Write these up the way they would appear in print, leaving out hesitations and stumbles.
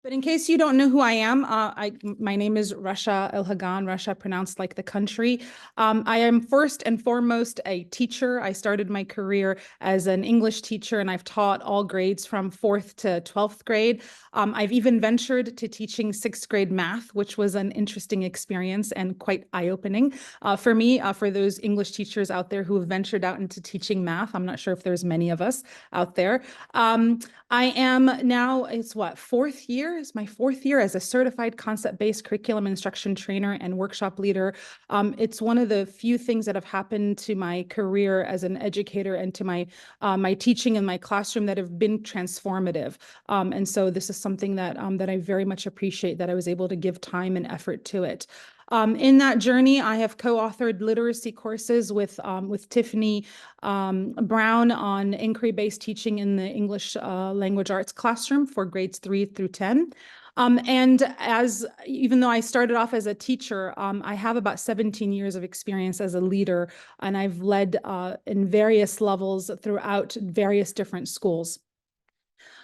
But in case you don't know who I am, my name is Rasha El-Haggan, Rasha pronounced like the country. I am first and foremost a teacher. I started my career as an English teacher, and I've taught all grades from 4th to 12th grade. I've even ventured to teaching 6th grade math, which was an interesting experience and quite eye-opening for me, for those English teachers out there who have ventured out into teaching math. I'm not sure if there's many of us out there. I am now, it's what, fourth year? It's my fourth year as a certified concept-based curriculum instruction trainer and workshop leader. It's one of the few things that have happened to my career as an educator and to my teaching in my classroom that have been transformative. And so this is something that I very much appreciate, that I was able to give time and effort to it. In that journey, I have co-authored literacy courses with Tiffany Brown on inquiry-based teaching in the English language arts classroom for grades 3 through 10. And even though I started off as a teacher, I have about 17 years of experience as a leader, and I've led in various levels throughout various different schools.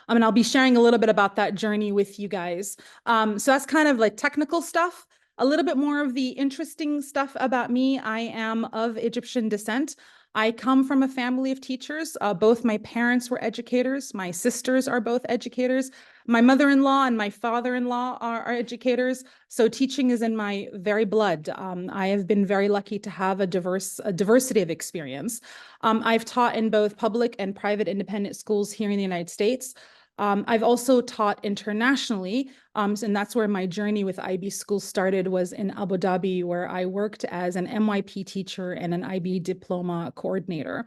And I'll be sharing a little bit about that journey with you guys. So that's kind of like technical stuff. A little bit more of the interesting stuff about me. I am of Egyptian descent. I come from a family of teachers. Both my parents were educators. My sisters are both educators. My mother-in-law and my father-in-law are educators. So teaching is in my very blood. I have been very lucky to have a diversity of experience. I've taught in both public and private independent schools here in the United States. I've also taught internationally, and that's where my journey with IB School started, was in Abu Dhabi, where I worked as an MYP teacher and an IB diploma coordinator.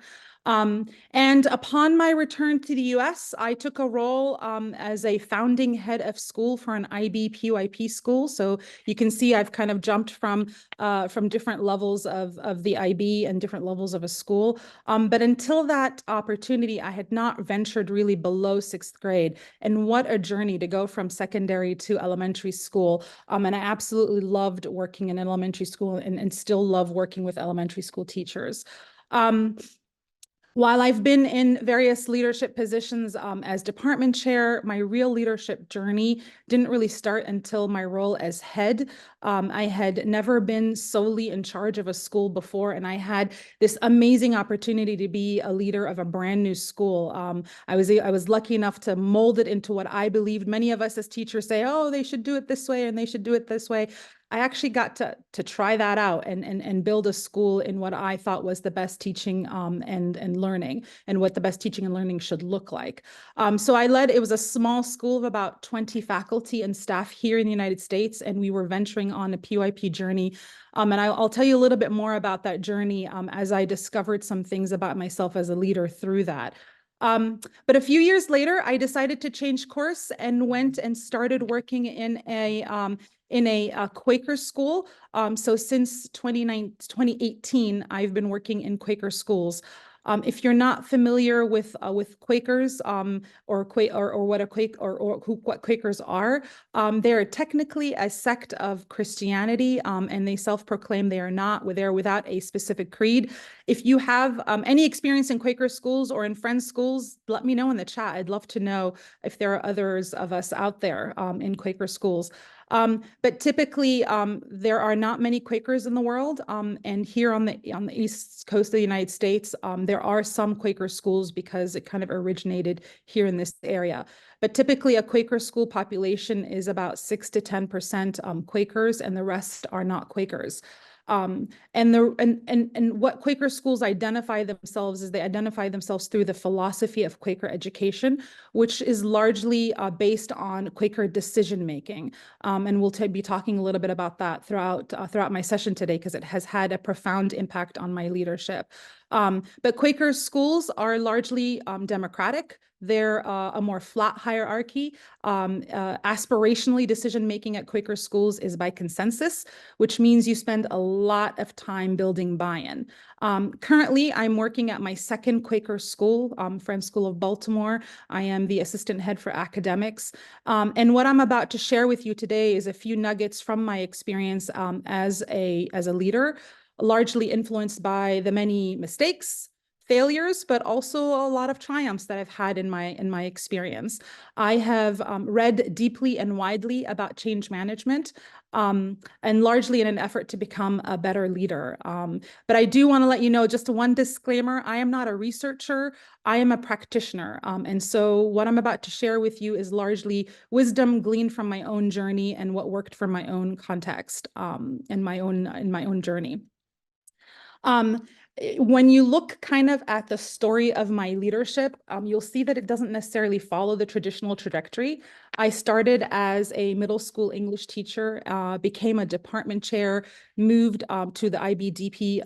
And upon my return to the US, I took a role as a founding head of school for an IB PYP school. So you can see I've kind of jumped from different levels of the IB and different levels of a school. But until that opportunity, I had not ventured really below 6th grade. And what a journey to go from secondary to elementary school. And I absolutely loved working in elementary school and still love working with elementary school teachers. While I've been in various leadership positions as department chair, my real leadership journey didn't really start until my role as head. I had never been solely in charge of a school before, and I had this amazing opportunity to be a leader of a brand new school. I was lucky enough to mold it into what I believed. Many of us as teachers say, oh, they should do it this way and they should do it this way. I actually got to try that out and build a school in what I thought was the best teaching and learning, and what the best teaching and learning should look like. So it was a small school of about 20 faculty and staff here in the United States, and we were venturing on a PYP journey. And I'll tell you a little bit more about that journey as I discovered some things about myself as a leader through that. But a few years later, I decided to change course and went and started working in a Quaker school. So since 2018, I've been working in Quaker schools. If you're not familiar with Quakers or what Quakers are, they are technically a sect of Christianity, and they self-proclaim they are not. They're without a specific creed. If you have any experience in Quaker schools or in Friends schools, let me know in the chat. I'd love to know if there are others of us out there in Quaker schools. But typically, there are not many Quakers in the world, and here on the East Coast of the United States, there are some Quaker schools because it kind of originated here in this area. But typically, a Quaker school population is about 6 to 10% Quakers, and the rest are not Quakers. And what Quaker schools identify themselves is they identify themselves through the philosophy of Quaker education, which is largely based on Quaker decision making. And we'll be talking a little bit about that throughout my session today, because it has had a profound impact on my leadership. But Quaker schools are largely democratic. They're a more flat hierarchy. Aspirationally, decision-making at Quaker schools is by consensus, which means you spend a lot of time building buy-in. Currently, I'm working at my second Quaker school, Friends School of Baltimore. I am the assistant head for academics. And what I'm about to share with you today is a few nuggets from my experience as a leader, largely influenced by the many mistakes, failures, but also a lot of triumphs that I've had in my experience. I have read deeply and widely about change management, and largely in an effort to become a better leader. But I do want to let you know, just one disclaimer, I am not a researcher, I am a practitioner. And so what I'm about to share with you is largely wisdom gleaned from my own journey and what worked for my own context, in my own journey. When you look kind of at the story of my leadership, you'll see that it doesn't necessarily follow the traditional trajectory. I started as a middle school English teacher, became a department chair, moved to the IBDP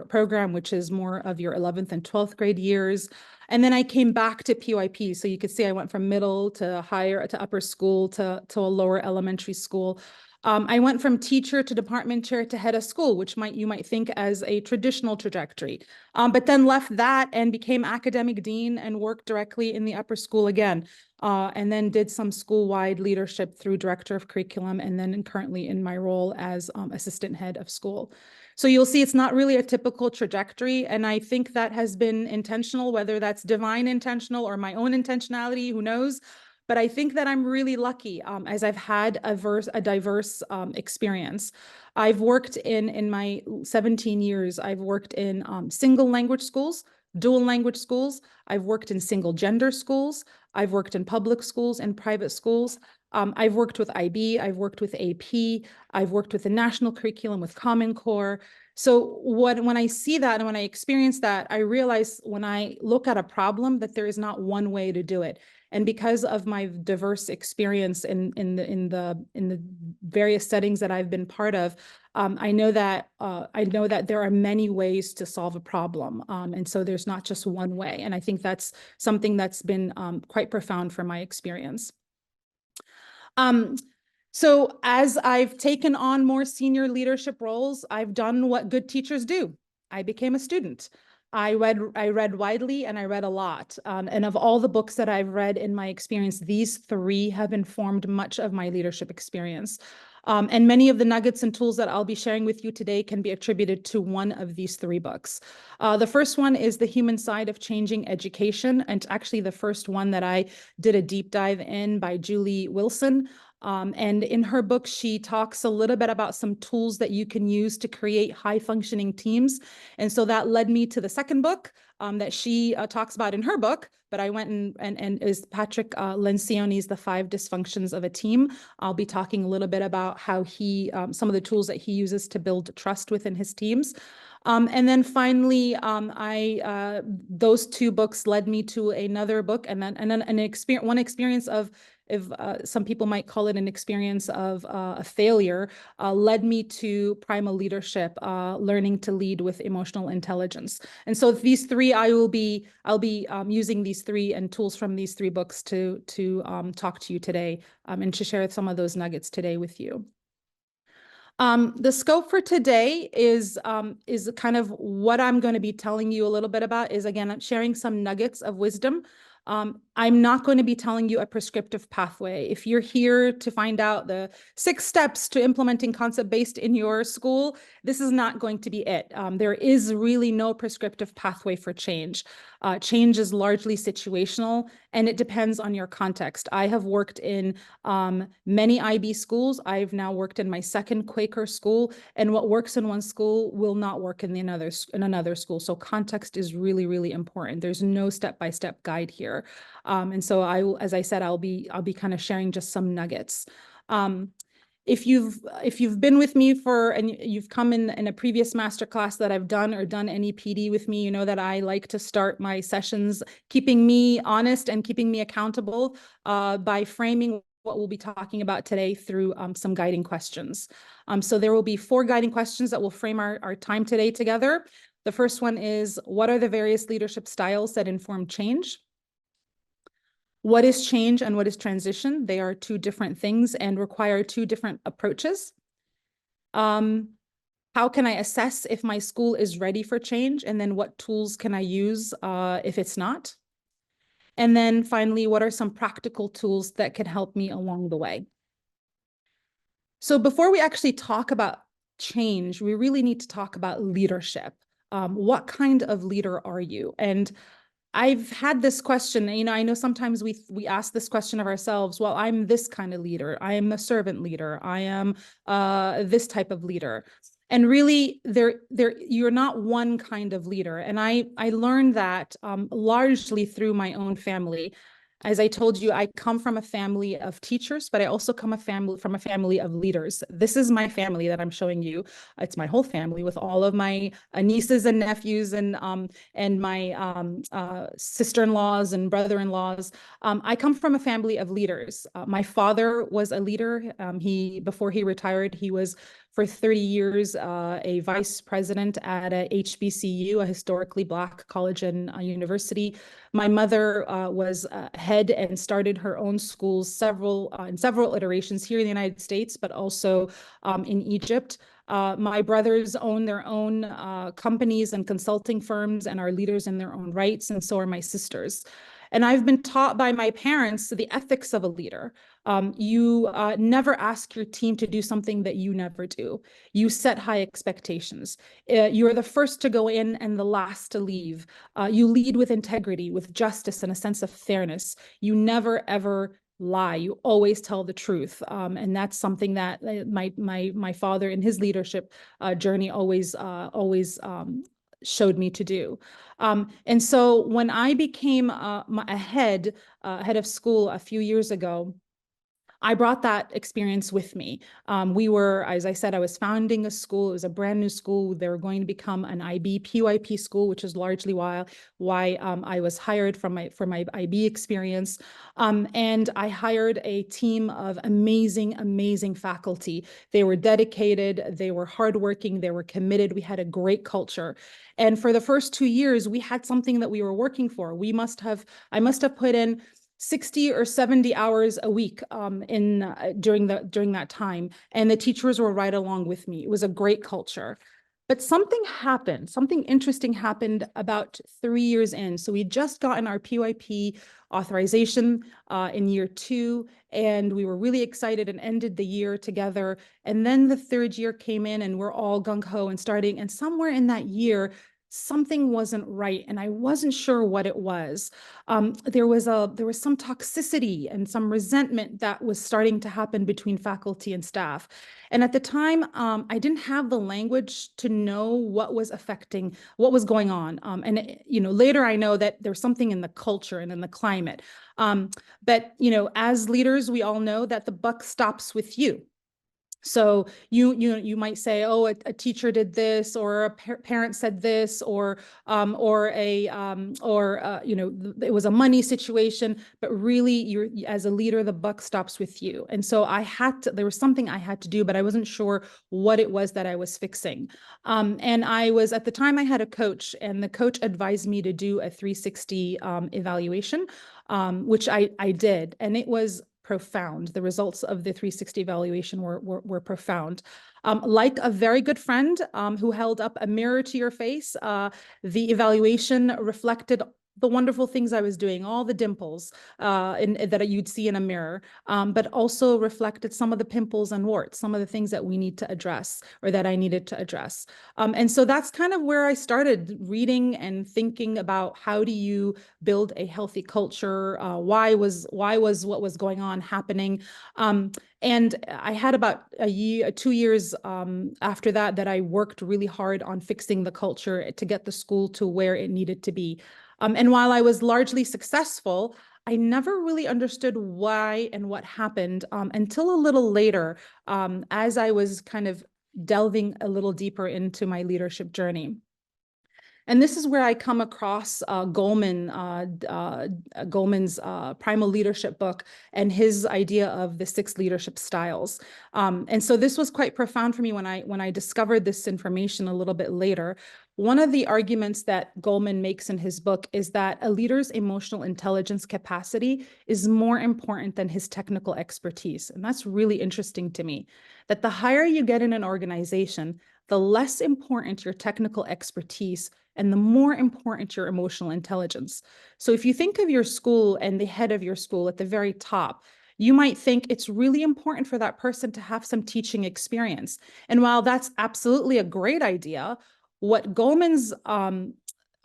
program, which is more of your 11th and 12th grade years. And then I came back to PYP. So you could see I went from middle to higher to upper school to a lower elementary school. I went from teacher to department chair to head of school, which you might think as a traditional trajectory, but then left that and became academic dean and worked directly in the upper school again, and then did some school-wide leadership through director of curriculum, and then currently in my role as assistant head of school. So you'll see it's not really a typical trajectory, and I think that has been intentional, whether that's divine intentional or my own intentionality, who knows? But I think that I'm really lucky, as I've had a diverse experience. I've worked in my 17 years, I've worked in single language schools, dual language schools. I've worked in single gender schools. I've worked in public schools and private schools. I've worked with IB, I've worked with AP, I've worked with the national curriculum, with Common Core. So when I see that and when I experience that, I realize when I look at a problem that there is not one way to do it. And because of my diverse experience in the various settings that I've been part of, I know that there are many ways to solve a problem, and so there's not just one way. And I think that's something that's been quite profound for my experience. So as I've taken on more senior leadership roles, I've done what good teachers do. I became a student. I read widely and I read a lot. And of all the books that I've read in my experience, these three have informed much of my leadership experience. And many of the nuggets and tools that I'll be sharing with you today can be attributed to one of these three books. The first one is The Human Side of Changing Education, and it's actually the first one that I did a deep dive in, by Julie Wilson. And in her book, she talks a little bit about some tools that you can use to create high-functioning teams. And so that led me to the second book that she talks about in her book, but I went and is Patrick Lencioni's The 5 Dysfunctions of a Team. I'll be talking a little bit about how he, some of the tools that he uses to build trust within his teams. And then finally, those two books led me to another book, and then one experience of, if some people might call it an experience of a failure, led me to Primal Leadership, Learning to Lead with Emotional Intelligence. And so these three, I'll be using these three and tools from these three books to talk to you today, and to share some of those nuggets today with you. The scope for today is kind of what I'm going to be telling you a little bit about is, again, I'm sharing some nuggets of wisdom. I'm not going to be telling you a prescriptive pathway. If you're here to find out the 6 steps to implementing concept-based in your school, this is not going to be it. There is really no prescriptive pathway for change. Change is largely situational, and it depends on your context. I have worked in many IB schools. I've now worked in my second Quaker school, and what works in one school will not work in another school. So context is really, really important. There's no step-by-step guide here. And so as I said, I'll be kind of sharing just some nuggets. If you've been with me and you've come in a previous masterclass that I've done, or done any PD with me, you know that I like to start my sessions keeping me honest and keeping me accountable by framing what we'll be talking about today through some guiding questions. So there will be 4 guiding questions that will frame our time today together. The first one is, what are the various leadership styles that inform change? What is change and what is transition? They are 2 different things and require 2 different approaches. How can I assess if my school is ready for change? And then what tools can I use if it's not? And then finally, what are some practical tools that can help me along the way? So before we actually talk about change, we really need to talk about leadership. What kind of leader are you? And I've had this question, I know sometimes we ask this question of ourselves, well, I'm this kind of leader. I am a servant leader. I am this type of leader. And really, you're not one kind of leader. And I learned that largely through my own family. As I told you, I come from a family of teachers, but I also come from a family of leaders. This is my family that I'm showing you. It's my whole family with all of my nieces and nephews and my sister-in-laws and brother-in-laws. I come from a family of leaders. My father was a leader. Before he retired, he was for 30 years a vice president at a HBCU, a historically Black college and university. My mother was head and started her own schools in several iterations here in the United States, but also in Egypt. My brothers own their own companies and consulting firms and are leaders in their own rights, and so are my sisters. And I've been taught by my parents the ethics of a leader. You never ask your team to do something that you never do. You set high expectations. You're the first to go in and the last to leave. You lead with integrity, with justice, and a sense of fairness. You never, ever lie. You always tell the truth. And that's something that my father in his leadership journey always showed me to do. And so when I became head of school a few years ago, I brought that experience with me. As I said, I was founding a school. It was a brand new school. They were going to become an IB PYP school, which is largely why I was hired for my IB experience. And I hired a team of amazing faculty. They were dedicated, they were hardworking, they were committed. We had a great culture. And for the first 2 years, we had something that we were working for. I must have put in 60 or 70 hours a week during that time. And the teachers were right along with me. It was a great culture. But something interesting happened about 3 years in. So we'd just gotten our PYP authorization in year 2, and we were really excited and ended the year together. And then the third year came in and we're all gung-ho and starting. And somewhere in that year, something wasn't right, and I wasn't sure what it was. There was some toxicity and some resentment that was starting to happen between faculty and staff. And at the time, I didn't have the language to know what was going on. Later I know that there's something in the culture and in the climate. But as leaders, we all know that the buck stops with you. So you might say, oh, a teacher did this, or a parent said this, or it was a money situation. But really, as a leader, the buck stops with you. And so there was something I had to do, but I wasn't sure what it was that I was fixing. And at the time I had a coach, and the coach advised me to do a 360 evaluation, which I did, and it was profound. The results of the 360 evaluation were profound. Like a very good friend who held up a mirror to your face, the evaluation reflected the wonderful things I was doing, all the dimples that you'd see in a mirror, but also reflected some of the pimples and warts, some of the things that we need to address, or that I needed to address. And so that's kind of where I started reading and thinking about, how do you build a healthy culture? Why was what was going on happening? And I had about 2 years after that I worked really hard on fixing the culture to get the school to where it needed to be. And while I was largely successful, I never really understood why and what happened until a little later, as I was kind of delving a little deeper into my leadership journey. And this is where I come across Goleman's Primal Leadership book and his idea of the 6 leadership styles. And so this was quite profound for me when I discovered this information a little bit later. One of the arguments that Goleman makes in his book is that a leader's emotional intelligence capacity is more important than his technical expertise. And that's really interesting to me, that the higher you get in an organization, the less important your technical expertise and the more important your emotional intelligence. So if you think of your school and the head of your school at the very top, you might think it's really important for that person to have some teaching experience. And while that's absolutely a great idea, What Goleman's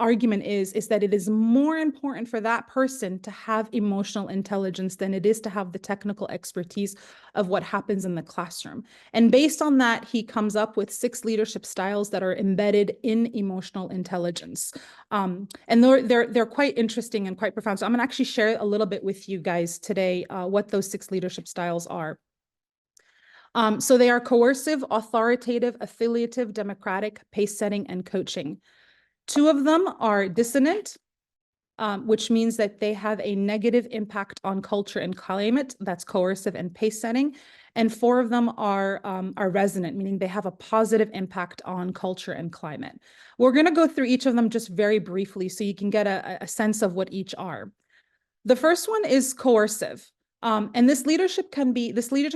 argument is that it is more important for that person to have emotional intelligence than it is to have the technical expertise of what happens in the classroom. And based on that, he comes up with 6 leadership styles that are embedded in emotional intelligence. And they're quite interesting and quite profound. So I'm gonna actually share a little bit with you guys today what those 6 leadership styles are. So they are coercive, authoritative, affiliative, democratic, pace setting, and coaching. 2 of them are dissonant, which means that they have a negative impact on culture and climate. That's coercive and pace setting. And 4 of them are resonant, meaning they have a positive impact on culture and climate. We're going to go through each of them just very briefly so you can get a sense of what each are. The first one is coercive. And this leadership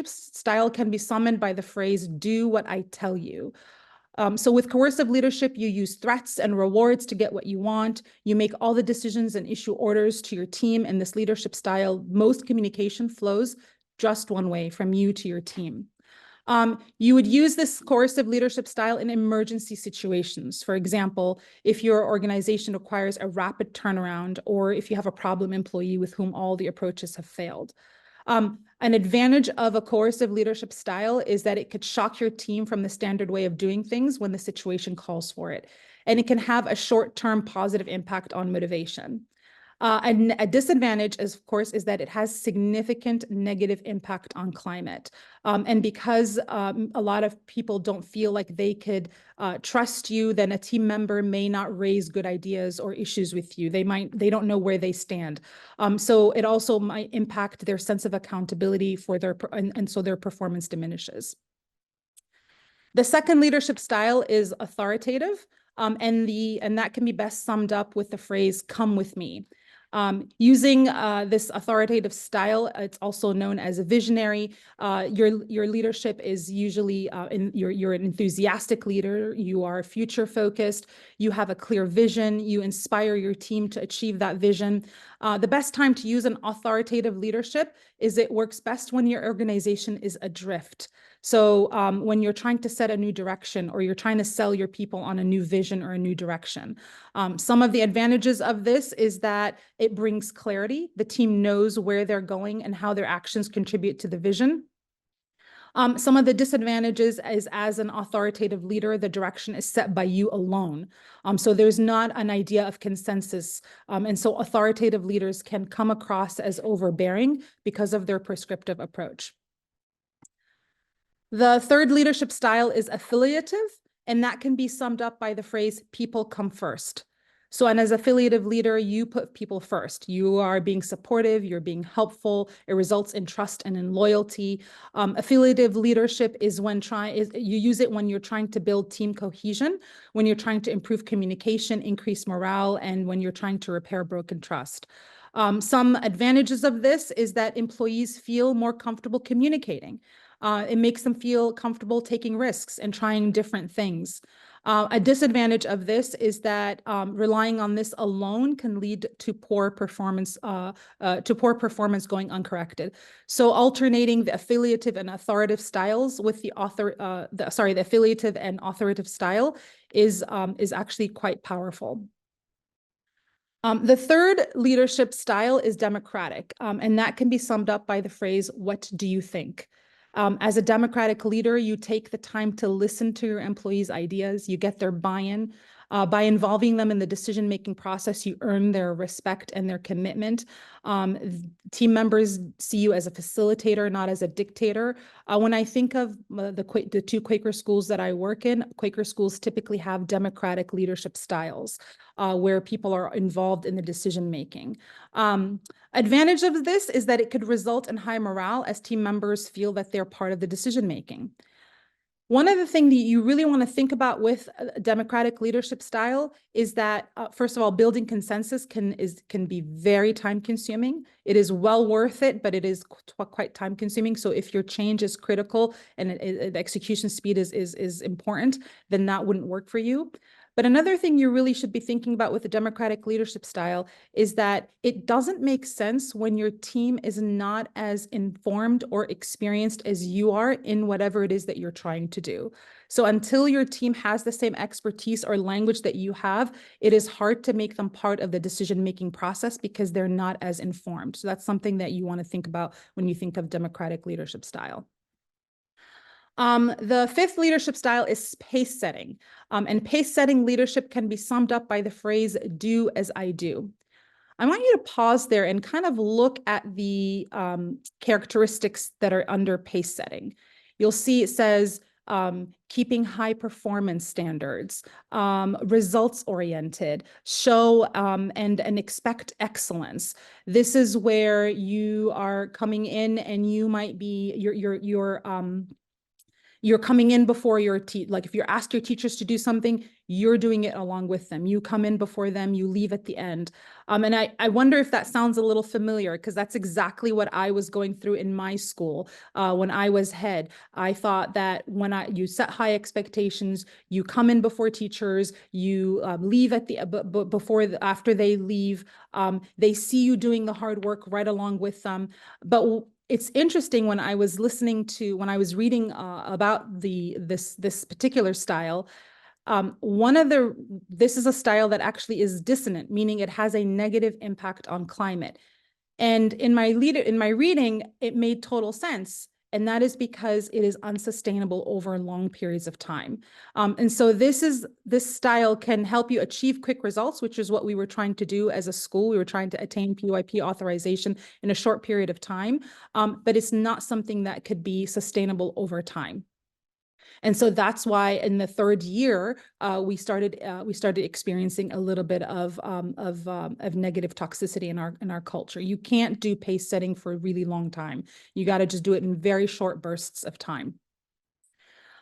style can be summoned by the phrase, do what I tell you. So with coercive leadership, you use threats and rewards to get what you want. You make all the decisions and issue orders to your team. In this leadership style, most communication flows just one way, from you to your team. You would use this coercive leadership style in emergency situations. For example, if your organization requires a rapid turnaround, or if you have a problem employee with whom all the approaches have failed. An advantage of a coercive leadership style is that it could shock your team from the standard way of doing things when the situation calls for it. And it can have a short-term positive impact on motivation. And a disadvantage, of course, is that it has significant negative impact on climate. And because a lot of people don't feel like they could trust you, then a team member may not raise good ideas or issues with you. They don't know where they stand. So it also might impact their sense of accountability for and so their performance diminishes. The second leadership style is authoritative, and that can be best summed up with the phrase, come with me. Using this authoritative style, it's also known as a visionary. Your leadership is usually, you're an enthusiastic leader, you are future focused, you have a clear vision, you inspire your team to achieve that vision. The best time to use an authoritative leadership is it works best when your organization is adrift. So when you're trying to set a new direction, or you're trying to sell your people on a new vision or a new direction. Some of the advantages of this is that it brings clarity. The team knows where they're going and how their actions contribute to the vision. Some of the disadvantages is, as an authoritative leader, the direction is set by you alone. So there's not an idea of consensus. And so authoritative leaders can come across as overbearing because of their prescriptive approach. The third leadership style is affiliative, and that can be summed up by the phrase, people come first. So, and as affiliative leader, you put people first. You are being supportive, you're being helpful. It results in trust and in loyalty. Affiliative leadership is you use it when you're trying to build team cohesion, when you're trying to improve communication, increase morale, and when you're trying to repair broken trust. Some advantages of this is that employees feel more comfortable communicating. It makes them feel comfortable taking risks and trying different things. A disadvantage of this is that relying on this alone can lead to poor performance going uncorrected. So alternating the affiliative and authoritative styles with the affiliative and authoritative style is actually quite powerful. The third leadership style is democratic, and that can be summed up by the phrase, what do you think? As a democratic leader, you take the time to listen to your employees' ideas, you get their buy-in. By involving them in the decision-making process, you earn their respect and their commitment. Team members see you as a facilitator, not as a dictator. When I think of the 2 Quaker schools that I work in, Quaker schools typically have democratic leadership styles where people are involved in the decision-making. Advantage of this is that it could result in high morale as team members feel that they're part of the decision-making. One other thing that you really want to think about with a democratic leadership style is that, first of all, building consensus can be very time consuming. It is well worth it, but it is quite time consuming. So if your change is critical and the execution speed is important, then that wouldn't work for you. But another thing you really should be thinking about with the democratic leadership style is that it doesn't make sense when your team is not as informed or experienced as you are in whatever it is that you're trying to do. So until your team has the same expertise or language that you have, it is hard to make them part of the decision-making process because they're not as informed. So that's something that you want to think about when you think of democratic leadership style. The fifth leadership style is pace setting. And pace setting leadership can be summed up by the phrase, do as I do. I want you to pause there and kind of look at the characteristics that are under pace setting. You'll see it says keeping high performance standards, results oriented, show and expect excellence. This is where you are coming in and you might be you're coming in before your like if you're asked your teachers to do something, you're doing it along with them. You come in before them, you leave at the end. And I wonder if that sounds a little familiar because that's exactly what I was going through in my school when I was head. I thought that when you set high expectations, you come in before teachers, you leave at the after they leave, they see you doing the hard work right along with them. But it's interesting when I was reading about this particular style. This is a style that actually is dissonant, meaning it has a negative impact on climate. And in my reading, it made total sense. And that is because it is unsustainable over long periods of time. And so this style can help you achieve quick results, which is what we were trying to do as a school. We were trying to attain PYP authorization in a short period of time, but it's not something that could be sustainable over time. And so that's why in the third year, we started experiencing a little bit of negative toxicity in our culture. You can't do pace setting for a really long time. You got to just do it in very short bursts of time.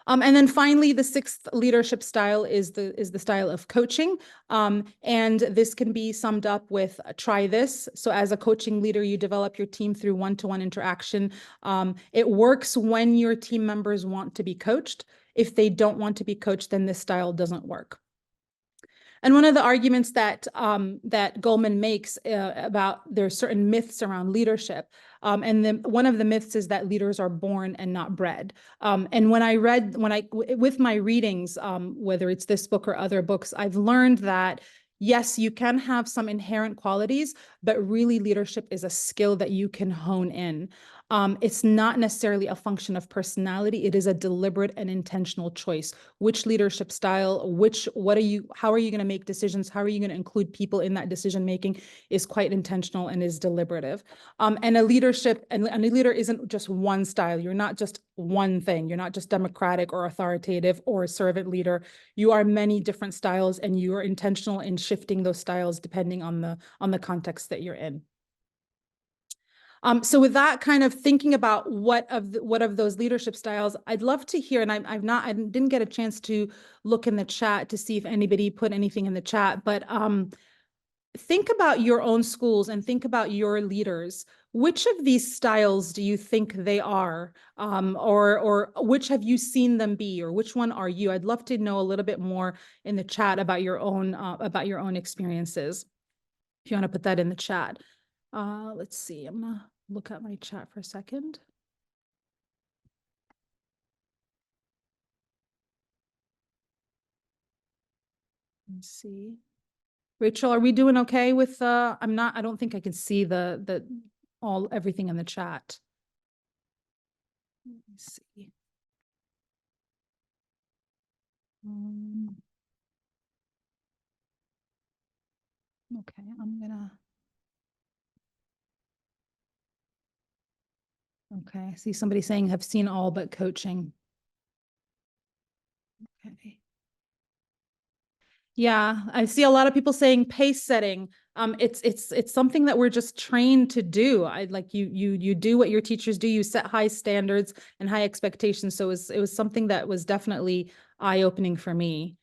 And then finally, the sixth leadership style is the style of coaching. And this can be summed up with try this. So as a coaching leader, you develop your team through one-to-one interaction. It works when your team members want to be coached. If they don't want to be coached, then this style doesn't work. And one of the arguments that Goleman makes about there's certain myths around leadership, and one of the myths is that leaders are born and not bred. And with my readings, whether it's this book or other books, I've learned that yes, you can have some inherent qualities, but really leadership is a skill that you can hone in. It's not necessarily a function of personality. It is a deliberate and intentional choice. Which leadership style, how are you going to make decisions? How are you going to include people in that decision making is quite intentional and is deliberative. And a leader isn't just one style. You're not just one thing. You're not just democratic or authoritative or a servant leader. You are many different styles, and you are intentional in shifting those styles depending on the context that you're in. So with that, kind of thinking about what of those leadership styles, I'd love to hear, and I didn't get a chance to look in the chat to see if anybody put anything in the chat, but think about your own schools and think about your leaders. Which of these styles do you think they are, or which have you seen them be, or which one are you? I'd love to know a little bit more in the chat about your own experiences. If you want to put that in the chat. Let's see. I'm gonna look at my chat for a second. Let's see. Rachel, are we doing okay with I don't think I can see everything in the chat. Let me see. Okay, okay, I see somebody saying have seen all but coaching. Okay. Yeah, I see a lot of people saying pace setting. It's something that we're just trained to do. You do what your teachers do. You set high standards and high expectations. So it was something that was definitely eye-opening for me,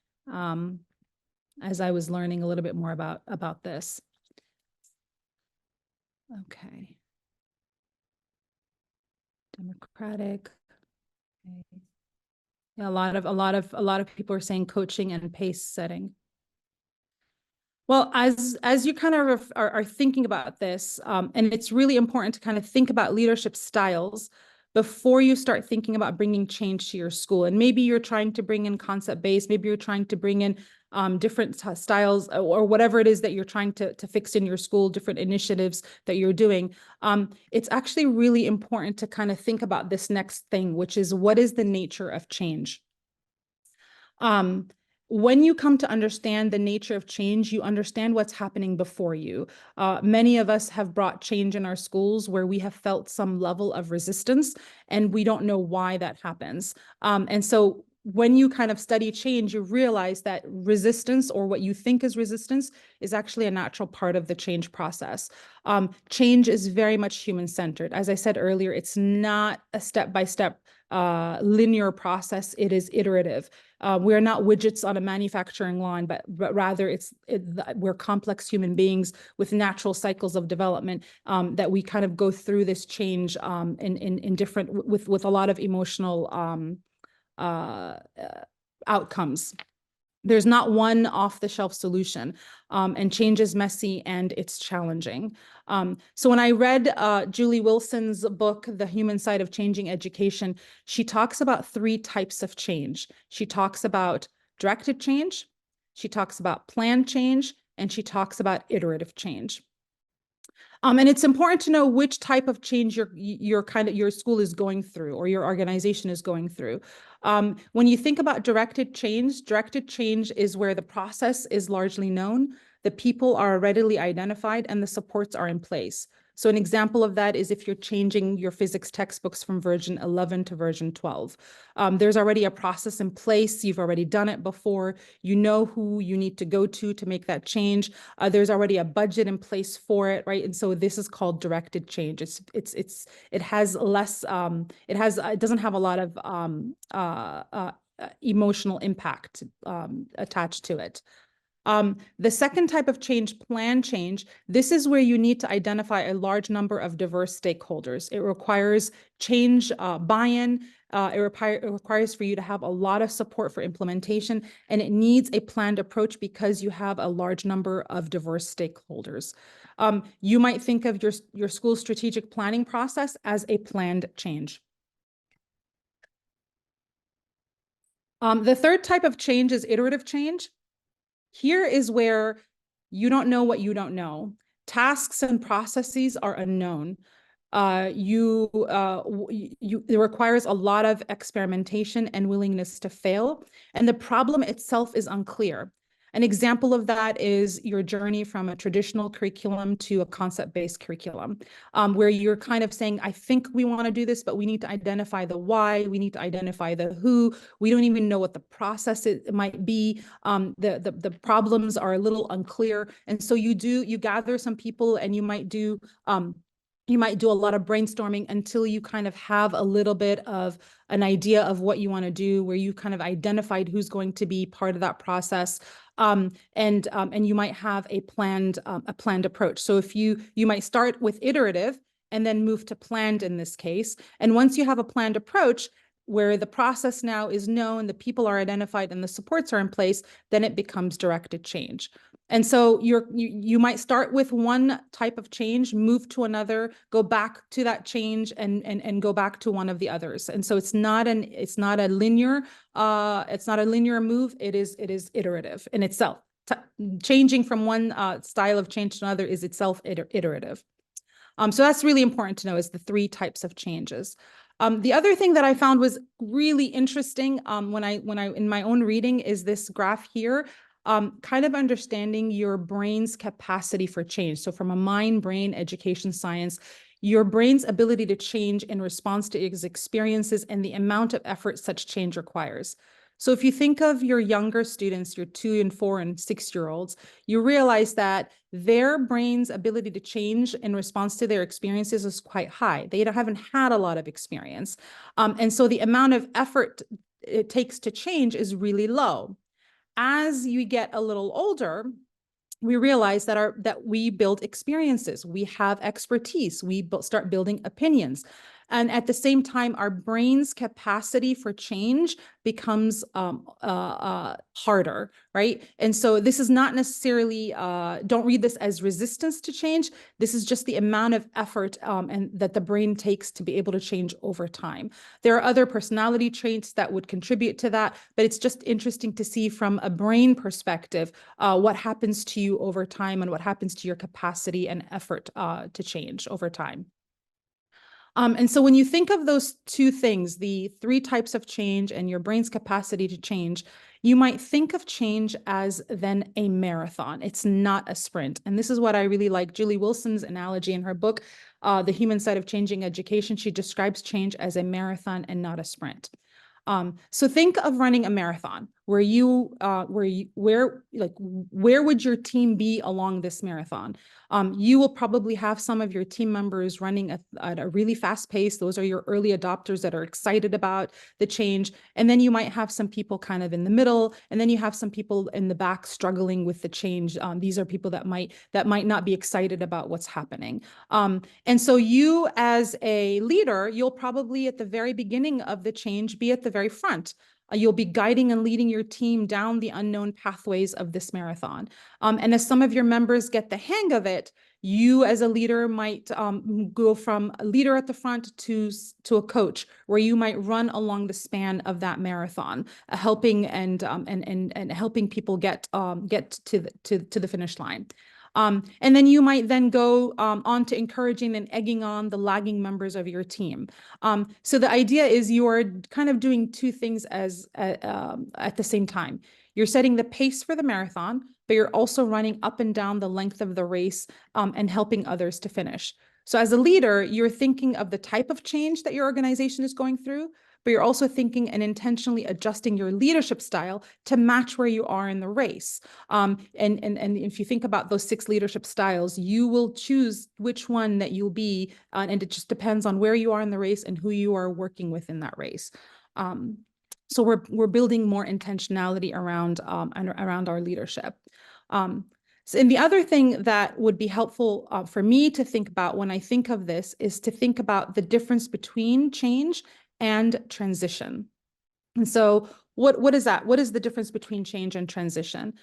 as I was learning a little bit more about this. Okay. Democratic. Okay. Yeah, a lot of people are saying coaching and pace setting. Well, as you kind of are thinking about this, and it's really important to kind of think about leadership styles before you start thinking about bringing change to your school. And maybe you're trying to bring in concept-based, maybe you're trying to bring in different styles or whatever it is that you're trying to fix in your school, different initiatives that you're doing. It's actually really important to kind of think about this next thing, which is what is the nature of change? Um, when you come to understand the nature of change, you understand what's happening before you. Many of us have brought change in our schools where we have felt some level of resistance and we don't know why that happens. And so when you kind of study change, you realize that resistance, or what you think is resistance, is actually a natural part of the change process. Change is very much human-centered. As I said earlier, it's not a step-by-step linear process. It is iterative. We're not widgets on a manufacturing line, but rather we're complex human beings with natural cycles of development, that we kind of go through this change in different, with a lot of emotional outcomes. There's not one off-the-shelf solution, and change is messy and it's challenging. So when I read Julie Wilson's book, The Human Side of Changing Education, she talks about 3 types of change. She talks about directed change, she talks about planned change, and she talks about iterative change. And it's important to know which type of change your school is going through, or your organization is going through. When you think about directed change is where the process is largely known, the people are readily identified, and the supports are in place. So an example of that is if you're changing your physics textbooks from version 11 to version 12. There's already a process in place. You've already done it before. You know who you need to go to make that change. There's already a budget in place for it, right? And so this is called directed change. It has less, it doesn't have a lot of emotional impact attached to it. The second type of change, plan change, this is where you need to identify a large number of diverse stakeholders. It requires change buy-in. It requires for you to have a lot of support for implementation, and it needs a planned approach because you have a large number of diverse stakeholders. You might think of your school's strategic planning process as a planned change. The third type of change is iterative change. Here is where you don't know what you don't know. Tasks and processes are unknown. It requires a lot of experimentation and willingness to fail, and the problem itself is unclear. An example of that is your journey from a traditional curriculum to a concept-based curriculum, where you're kind of saying, I think we want to do this, but we need to identify the why, we need to identify the who, we don't even know what the process it might be. The problems are a little unclear. And so you gather some people, and you might do a lot of brainstorming until you kind of have a little bit of an idea of what you want to do, where you kind of identified who's going to be part of that process. And you might have a planned approach. So if you might start with iterative and then move to planned in this case. And once you have a planned approach where the process now is known, the people are identified, and the supports are in place, then it becomes directed change. And so you might start with one type of change, move to another, go back to that change, and go back to one of the others. And so it's not a linear move. It is iterative in itself. Changing from one style of change to another is itself iterative. So that's really important to know, is the 3 types of changes. The other thing that I found was really interesting when I in my own reading is this graph here. Kind of understanding your brain's capacity for change. So from a mind, brain, education science, your brain's ability to change in response to its experiences and the amount of effort such change requires. So if you think of your younger students, your 2 and 4 and 6-year-olds, you realize that their brain's ability to change in response to their experiences is quite high. They haven't had a lot of experience. And so the amount of effort it takes to change is really low. As you get a little older, we realize that we build experiences, we have expertise, we start building opinions. And at the same time, our brain's capacity for change becomes harder, right? And so this is not necessarily, don't read this as resistance to change. This is just the amount of effort and that the brain takes to be able to change over time. There are other personality traits that would contribute to that, but it's just interesting to see from a brain perspective what happens to you over time and what happens to your capacity and effort to change over time. And so when you think of those two things, the three types of change and your brain's capacity to change, you might think of change as then a marathon. It's not a sprint. And this is what I really like. Julie Wilson's analogy in her book, The Human Side of Changing Education, she describes change as a marathon and not a sprint. So think of running a marathon where where would your team be along this marathon? You will probably have some of your team members running at a really fast pace. Those are your early adopters that are excited about the change. And then you might have some people kind of in the middle, and then you have some people in the back struggling with the change. These are people that might not be excited about what's happening. And so you as a leader, you'll probably at the very beginning of the change be at the very front. You'll be guiding and leading your team down the unknown pathways of this marathon. And as some of your members get the hang of it, you as a leader might go from a leader at the front to a coach, where you might run along the span of that marathon, helping and helping people get to the finish line. And then you might then go on to encouraging and egging on the lagging members of your team. So the idea is you are kind of doing two things at the same time. You're setting the pace for the marathon, but you're also running up and down the length of the race and helping others to finish. So as a leader, you're thinking of the type of change that your organization is going through, but you're also thinking and intentionally adjusting your leadership style to match where you are in the race. And if you think about those 6 leadership styles, you will choose which one that you'll be, and it just depends on where you are in the race and who you are working with in that race. So we're building more intentionality around our leadership. And the other thing that would be helpful for me to think about when I think of this is to think about the difference between change and transition. And so what is that? What is the difference between change and transition?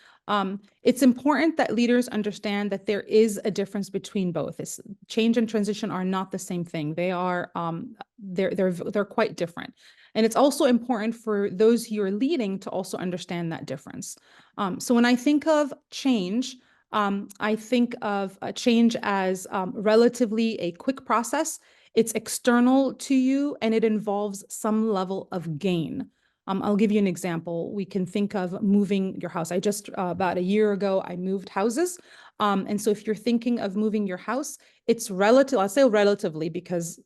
It's important that leaders understand that there is a difference between both. Change and transition are not the same thing. They are they're quite different. And it's also important for those you're leading to also understand that difference. So when I think of change, I think of change as relatively a quick process. It's external to you and it involves some level of gain. I'll give you an example. We can think of moving your house. I just, about a year ago, I moved houses. And so if you're thinking of moving your house, it's relative, I'll say relatively because,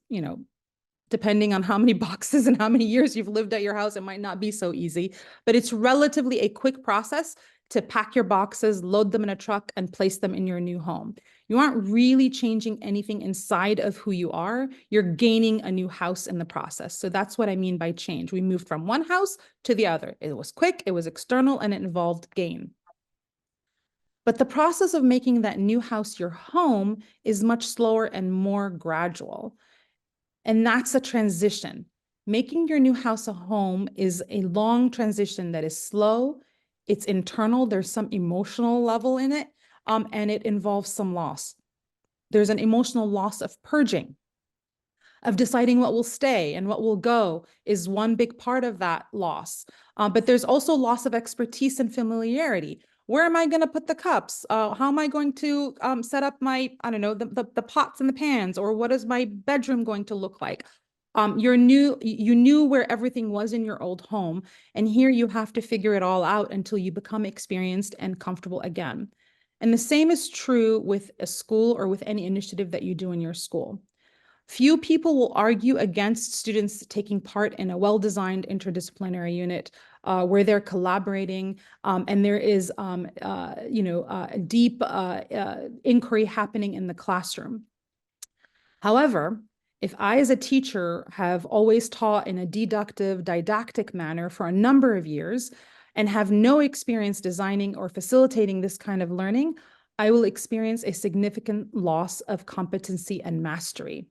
depending on how many boxes and how many years you've lived at your house, it might not be so easy, but it's relatively a quick process to pack your boxes, load them in a truck, and place them in your new home. You aren't really changing anything inside of who you are. You're gaining a new house in the process. So that's what I mean by change. We moved from one house to the other. It was quick, it was external, and it involved gain. But the process of making that new house your home is much slower and more gradual. And that's a transition. Making your new house a home is a long transition that is slow. It's internal. There's some emotional level in it, and it involves some loss. There's an emotional loss of purging, of deciding what will stay and what will go is one big part of that loss. But there's also loss of expertise and familiarity. Where am I going to put the cups? How am I going to set up my, I don't know, the pots and the pans, or what is my bedroom going to look like? You knew where everything was in your old home, and here you have to figure it all out until you become experienced and comfortable again. And the same is true with a school or with any initiative that you do in your school. Few people will argue against students taking part in a well-designed interdisciplinary unit where they're collaborating and there is, a deep inquiry happening in the classroom. However, if I, as a teacher, have always taught in a deductive, didactic manner for a number of years and have no experience designing or facilitating this kind of learning, I will experience a significant loss of competency and mastery.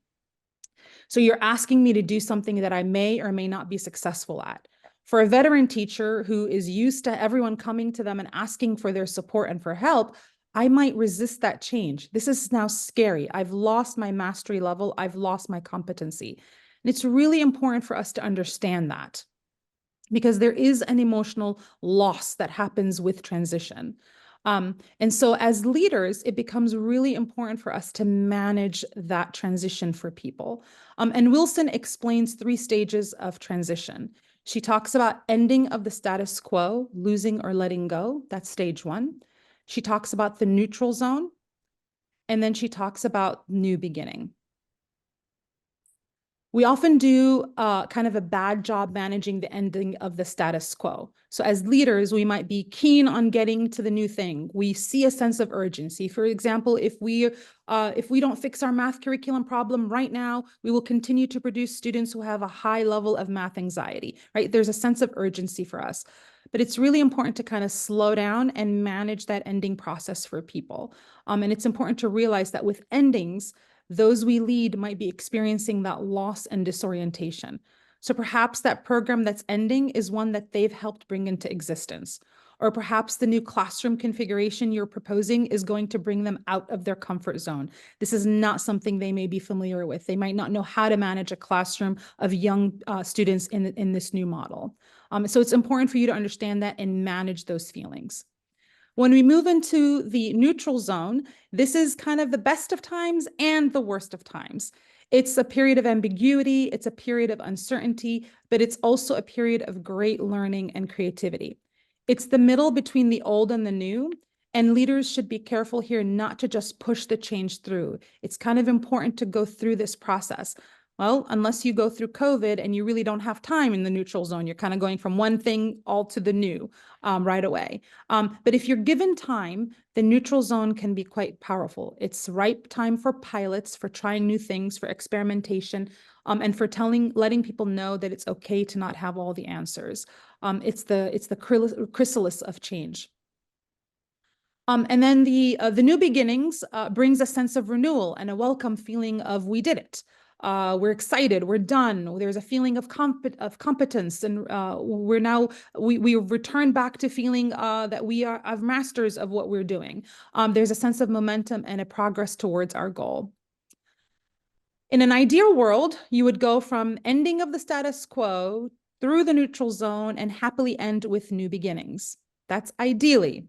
So you're asking me to do something that I may or may not be successful at. For a veteran teacher who is used to everyone coming to them and asking for their support and for help, I might resist that change. This is now scary. I've lost my mastery level. I've lost my competency. And it's really important for us to understand that, because there is an emotional loss that happens with transition. And so as leaders, it becomes really important for us to manage that transition for people. And Wilson explains 3 stages of transition. She talks about ending of the status quo, losing or letting go. That's stage 1. She talks about the neutral zone. And then she talks about new beginning. We often do kind of a bad job managing the ending of the status quo. So as leaders, we might be keen on getting to the new thing. We see a sense of urgency. For example, if we don't fix our math curriculum problem right now, we will continue to produce students who have a high level of math anxiety, right? There's a sense of urgency for us. But it's really important to kind of slow down and manage that ending process for people. And it's important to realize that with endings, those we lead might be experiencing that loss and disorientation. So perhaps that program that's ending is one that they've helped bring into existence. Or perhaps the new classroom configuration you're proposing is going to bring them out of their comfort zone. This is not something they may be familiar with. They might not know how to manage a classroom of young students in this new model. So it's important for you to understand that and manage those feelings. When we move into the neutral zone, this is kind of the best of times and the worst of times. It's a period of ambiguity, it's a period of uncertainty, but it's also a period of great learning and creativity. It's the middle between the old and the new, and leaders should be careful here not to just push the change through. It's kind of important to go through this process. Well, unless you go through COVID and you really don't have time in the neutral zone, you're kind of going from one thing all to the new right away. But if you're given time, the neutral zone can be quite powerful. It's ripe time for pilots, for trying new things, for experimentation, and for letting people know that it's okay to not have all the answers. It's the chrysalis of change. And then the new beginnings brings a sense of renewal and a welcome feeling of we did it. We're excited, we're done. There's a feeling of competence, and we return back to feeling that we are masters of what we're doing. There's a sense of momentum and a progress towards our goal. In an ideal world, you would go from ending of the status quo through the neutral zone and happily end with new beginnings. That's ideally.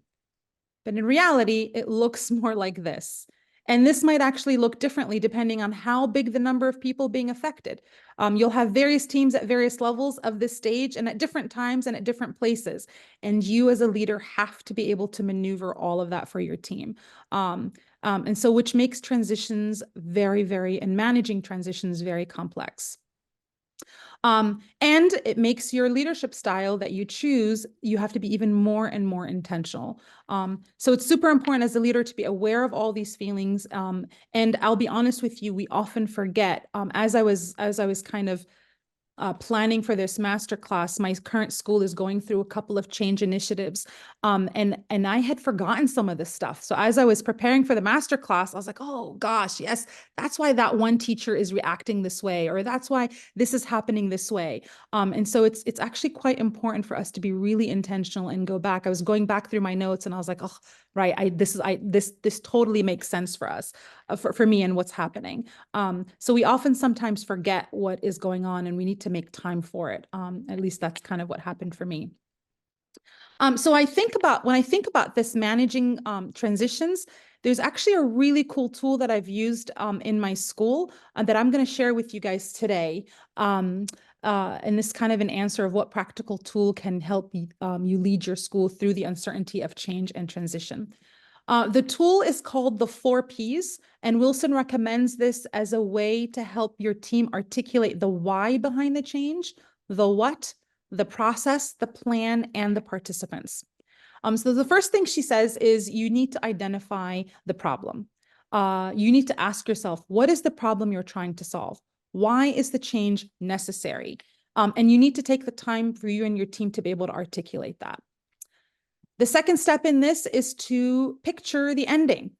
But in reality, it looks more like this. And this might actually look differently depending on how big the number of people being affected. You'll have various teams at various levels of this stage and at different times and at different places. And you as a leader have to be able to maneuver all of that for your team. And so which makes transitions and managing transitions very complex. And it makes your leadership style that you choose, you have to be even more and more intentional. So it's super important as a leader to be aware of all these feelings. And I'll be honest with you, we often forget, as I was kind of planning for this masterclass, my current school is going through a couple of change initiatives. And I had forgotten some of this stuff. So as I was preparing for the masterclass, I was like, oh gosh, yes, that's why that one teacher is reacting this way, or that's why this is happening this way. And so it's actually quite important for us to be really intentional and go back. I was going back through my notes and I was like, oh, right, this totally makes sense for us, for me and what's happening. So we often sometimes forget what is going on and we need to make time for it. At least that's kind of what happened for me. So when I think about this managing transitions, there's actually a really cool tool that I've used in my school that I'm going to share with you guys today. And this is kind of an answer of what practical tool can help you lead your school through the uncertainty of change and transition. The tool is called the 4 Ps, and Wilson recommends this as a way to help your team articulate the why behind the change, the what, the process, the plan, and the participants. So the first thing she says is you need to identify the problem. You need to ask yourself, what is the problem you're trying to solve? Why is the change necessary? And you need to take the time for you and your team to be able to articulate that. The second step in this is to picture the ending.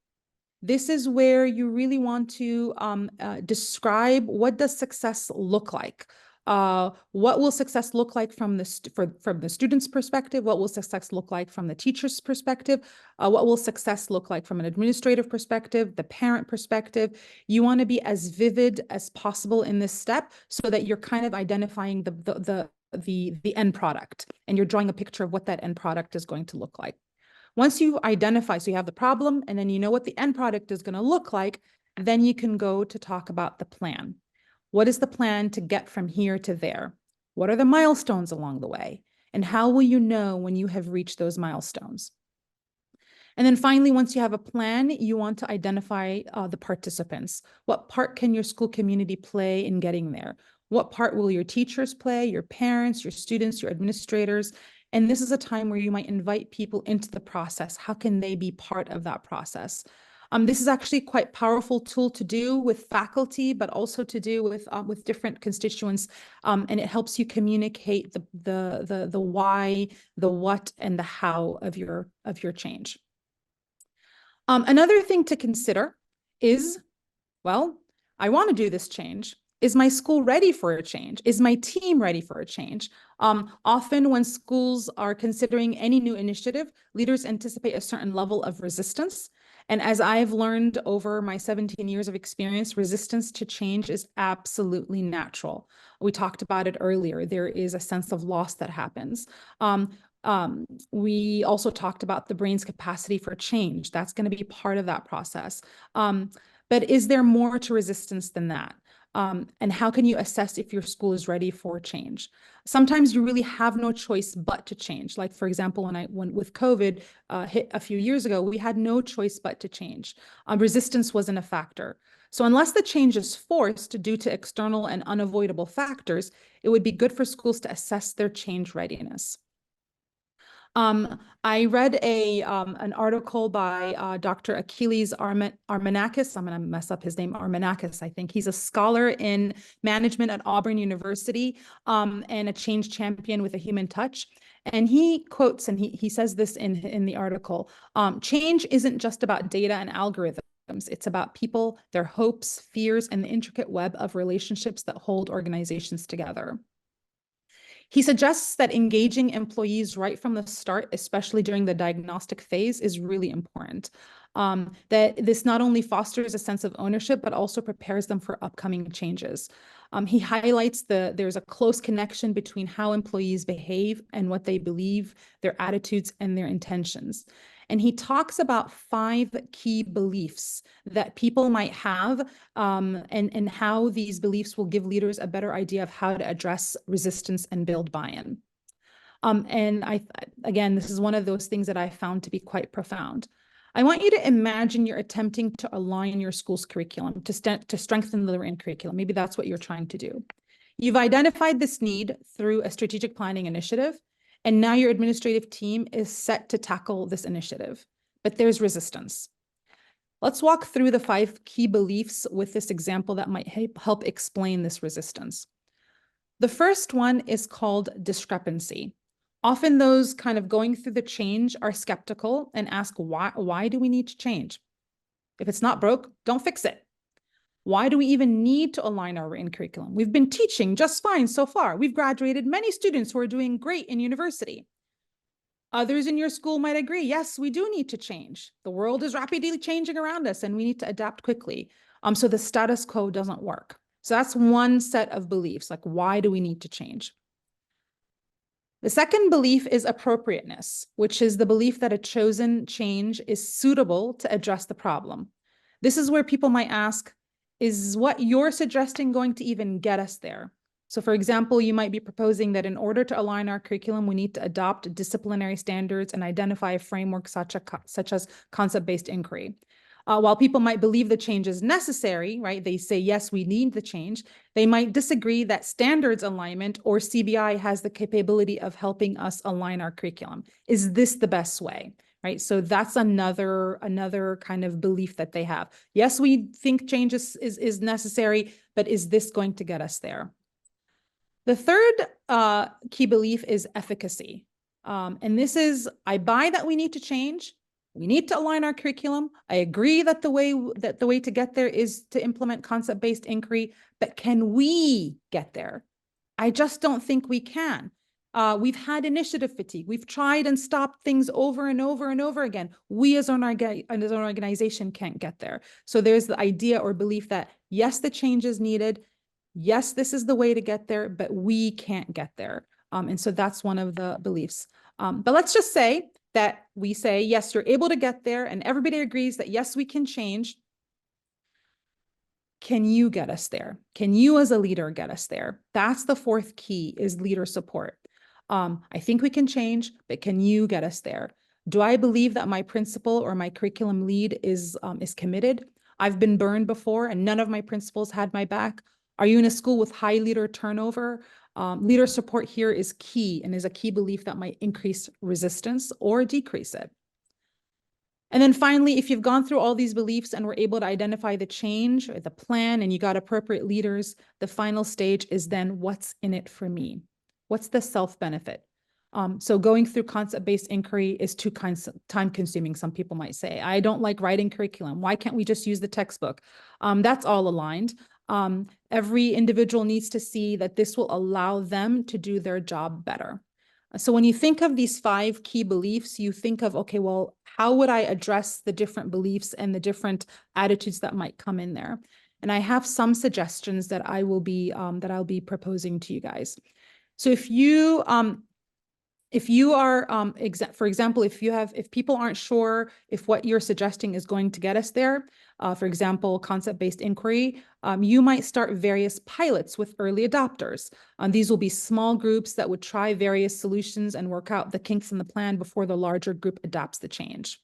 This is where you really want to describe what does success look like. What will success look like from the student's perspective? What will success look like from the teacher's perspective? What will success look like from an administrative perspective, the parent perspective? You want to be as vivid as possible in this step so that you're kind of identifying the end product, and you're drawing a picture of what that end product is going to look like. Once you identify, so you have the problem, and then you know what the end product is going to look like, then you can go to talk about the plan. What is the plan to get from here to there? What are the milestones along the way? And how will you know when you have reached those milestones? And then finally, once you have a plan, you want to identify the participants. What part can your school community play in getting there? What part will your teachers play, your parents, your students, your administrators? And this is a time where you might invite people into the process. How can they be part of that process? This is actually quite a powerful tool to do with faculty, but also to do with different constituents, and it helps you communicate the why, the what, and the how of your change. Another thing to consider is, well, I want to do this change. Is my school ready for a change? Is my team ready for a change? Often when schools are considering any new initiative, leaders anticipate a certain level of resistance. And as I've learned over my 17 years of experience, resistance to change is absolutely natural. We talked about it earlier. There is a sense of loss that happens. We also talked about the brain's capacity for change. That's going to be part of that process. But is there more to resistance than that? And how can you assess if your school is ready for change? Sometimes you really have no choice but to change. Like, for example, when with COVID hit a few years ago, we had no choice but to change. Resistance wasn't a factor. So unless the change is forced due to external and unavoidable factors, it would be good for schools to assess their change readiness. I read an article by Dr. Achilles Armenakis. I'm going to mess up his name, Armenakis, I think. He's a scholar in management at Auburn University, and a change champion with a human touch. And he quotes, and he says this in the article, change isn't just about data and algorithms. It's about people, their hopes, fears, and the intricate web of relationships that hold organizations together. He suggests that engaging employees right from the start, especially during the diagnostic phase, is really important. That this not only fosters a sense of ownership, but also prepares them for upcoming changes. He highlights there's a close connection between how employees behave and what they believe, their attitudes, and their intentions. And he talks about 5 key beliefs that people might have, and how these beliefs will give leaders a better idea of how to address resistance and build buy-in. And again, this is one of those things that I found to be quite profound. I want you to imagine you're attempting to align your school's curriculum to strengthen the written curriculum. Maybe that's what you're trying to do. You've identified this need through a strategic planning initiative, and now your administrative team is set to tackle this initiative, but there's resistance. Let's walk through the 5 key beliefs with this example that might help explain this resistance. The first one is called discrepancy. Often those kind of going through the change are skeptical and ask, why do we need to change? If it's not broke, don't fix it. Why do we even need to align our written curriculum? We've been teaching just fine so far. We've graduated many students who are doing great in university. Others in your school might agree, yes, we do need to change. The world is rapidly changing around us and we need to adapt quickly. So the status quo doesn't work. So that's one set of beliefs, like why do we need to change? The second belief is appropriateness, which is the belief that a chosen change is suitable to address the problem. This is where people might ask, is what you're suggesting going to even get us there? So for example, you might be proposing that in order to align our curriculum, we need to adopt disciplinary standards and identify a framework such as concept-based inquiry. While people might believe the change is necessary, right? They say, yes, we need the change. They might disagree that standards alignment or CBI has the capability of helping us align our curriculum. Is this the best way? Right. So that's another kind of belief that they have. Yes, we think change is necessary, but is this going to get us there? The third key belief is efficacy. And this is, I buy that we need to change, We need to align our curriculum. I agree that the way to get there is to implement concept-based inquiry, but can we get there? I just don't think we can. We've had initiative fatigue. We've tried and stopped things over and over and over again. We as an organization can't get there. So there's the idea or belief that, yes, the change is needed. Yes, this is the way to get there, but we can't get there. And so that's one of the beliefs. But let's just say that we say, yes, you're able to get there, and everybody agrees that, yes, we can change. Can you get us there? Can you as a leader get us there? That's the fourth key, is leader support. I think we can change, but can you get us there? Do I believe that my principal or my curriculum lead is committed? I've been burned before and none of my principals had my back. Are you in a school with high leader turnover? Leader support here is key and is a key belief that might increase resistance or decrease it. And then finally, if you've gone through all these beliefs and were able to identify the change or the plan and you got appropriate leaders, the final stage is then, what's in it for me? What's the self-benefit? So going through concept-based inquiry is too time-consuming, some people might say. I don't like writing curriculum. Why can't we just use the textbook? That's all aligned. Every individual needs to see that this will allow them to do their job better. So when you think of these 5 key beliefs, you think of, okay, well, how would I address the different beliefs and the different attitudes that might come in there? And I have some suggestions that I'll be proposing to you guys. So if you are, for example, if people aren't sure if what you're suggesting is going to get us there, for example, concept-based inquiry, you might start various pilots with early adopters. These will be small groups that would try various solutions and work out the kinks in the plan before the larger group adopts the change.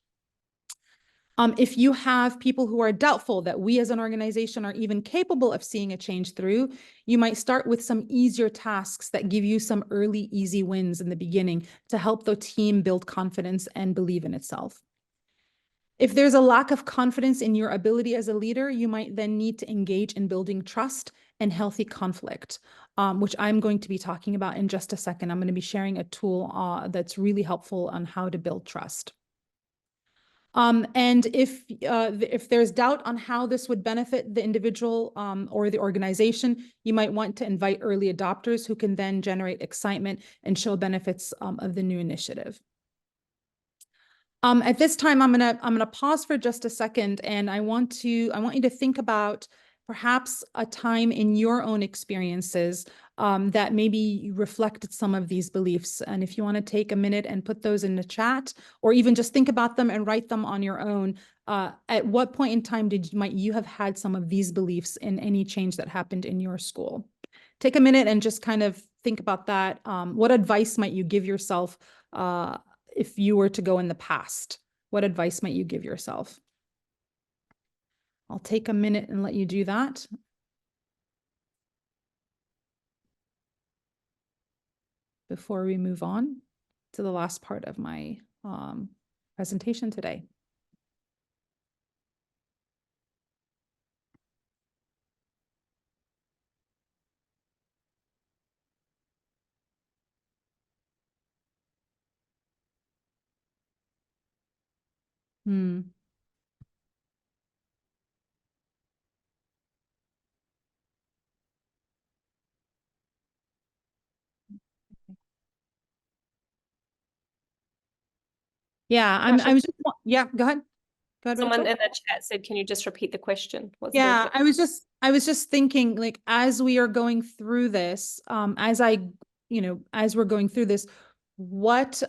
If you have people who are doubtful that we as an organization are even capable of seeing a change through, you might start with some easier tasks that give you some early, easy wins in the beginning to help the team build confidence and believe in itself. If there's a lack of confidence in your ability as a leader, you might then need to engage in building trust and healthy conflict, which I'm going to be talking about in just a second. I'm going to be sharing a tool that's really helpful on how to build trust. And if there's doubt on how this would benefit the individual or the organization, you might want to invite early adopters who can then generate excitement and show benefits of the new initiative. At this time, I'm gonna pause for just a second, and I want you to think about perhaps a time in your own experiences that maybe reflected some of these beliefs. And if you want to take a minute and put those in the chat, or even just think about them and write them on your own, at what point in time might you have had some of these beliefs in any change that happened in your school? Take a minute and just kind of think about that. What advice might you give yourself if you were to go in the past? What advice might you give yourself? I'll take a minute and let you do that. Before we move on to the last part of my presentation today. Yeah, I was just, yeah, go ahead. Go ahead, Someone Rachel. in the chat said, can you just repeat the question? Yeah, I was just thinking, like, as we are going through this, as we're going through this, what,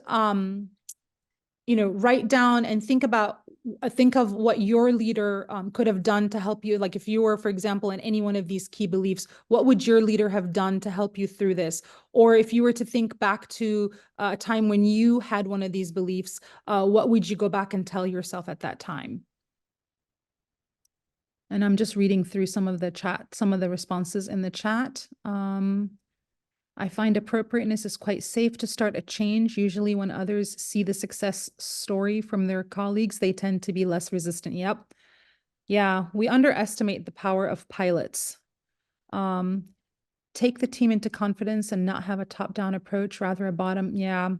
write down and think of what your leader could have done to help you. Like if you were, for example, in any one of these key beliefs, what would your leader have done to help you through this? Or if you were to think back to a time when you had one of these beliefs, what would you go back and tell yourself at that time? And I'm just reading through some of the responses in the chat. I find appropriateness is quite safe to start a change. Usually when others see the success story from their colleagues, they tend to be less resistant. Yep. Yeah, we underestimate the power of pilots. Take the team into confidence and not have a top-down approach, rather a bottom. Yeah.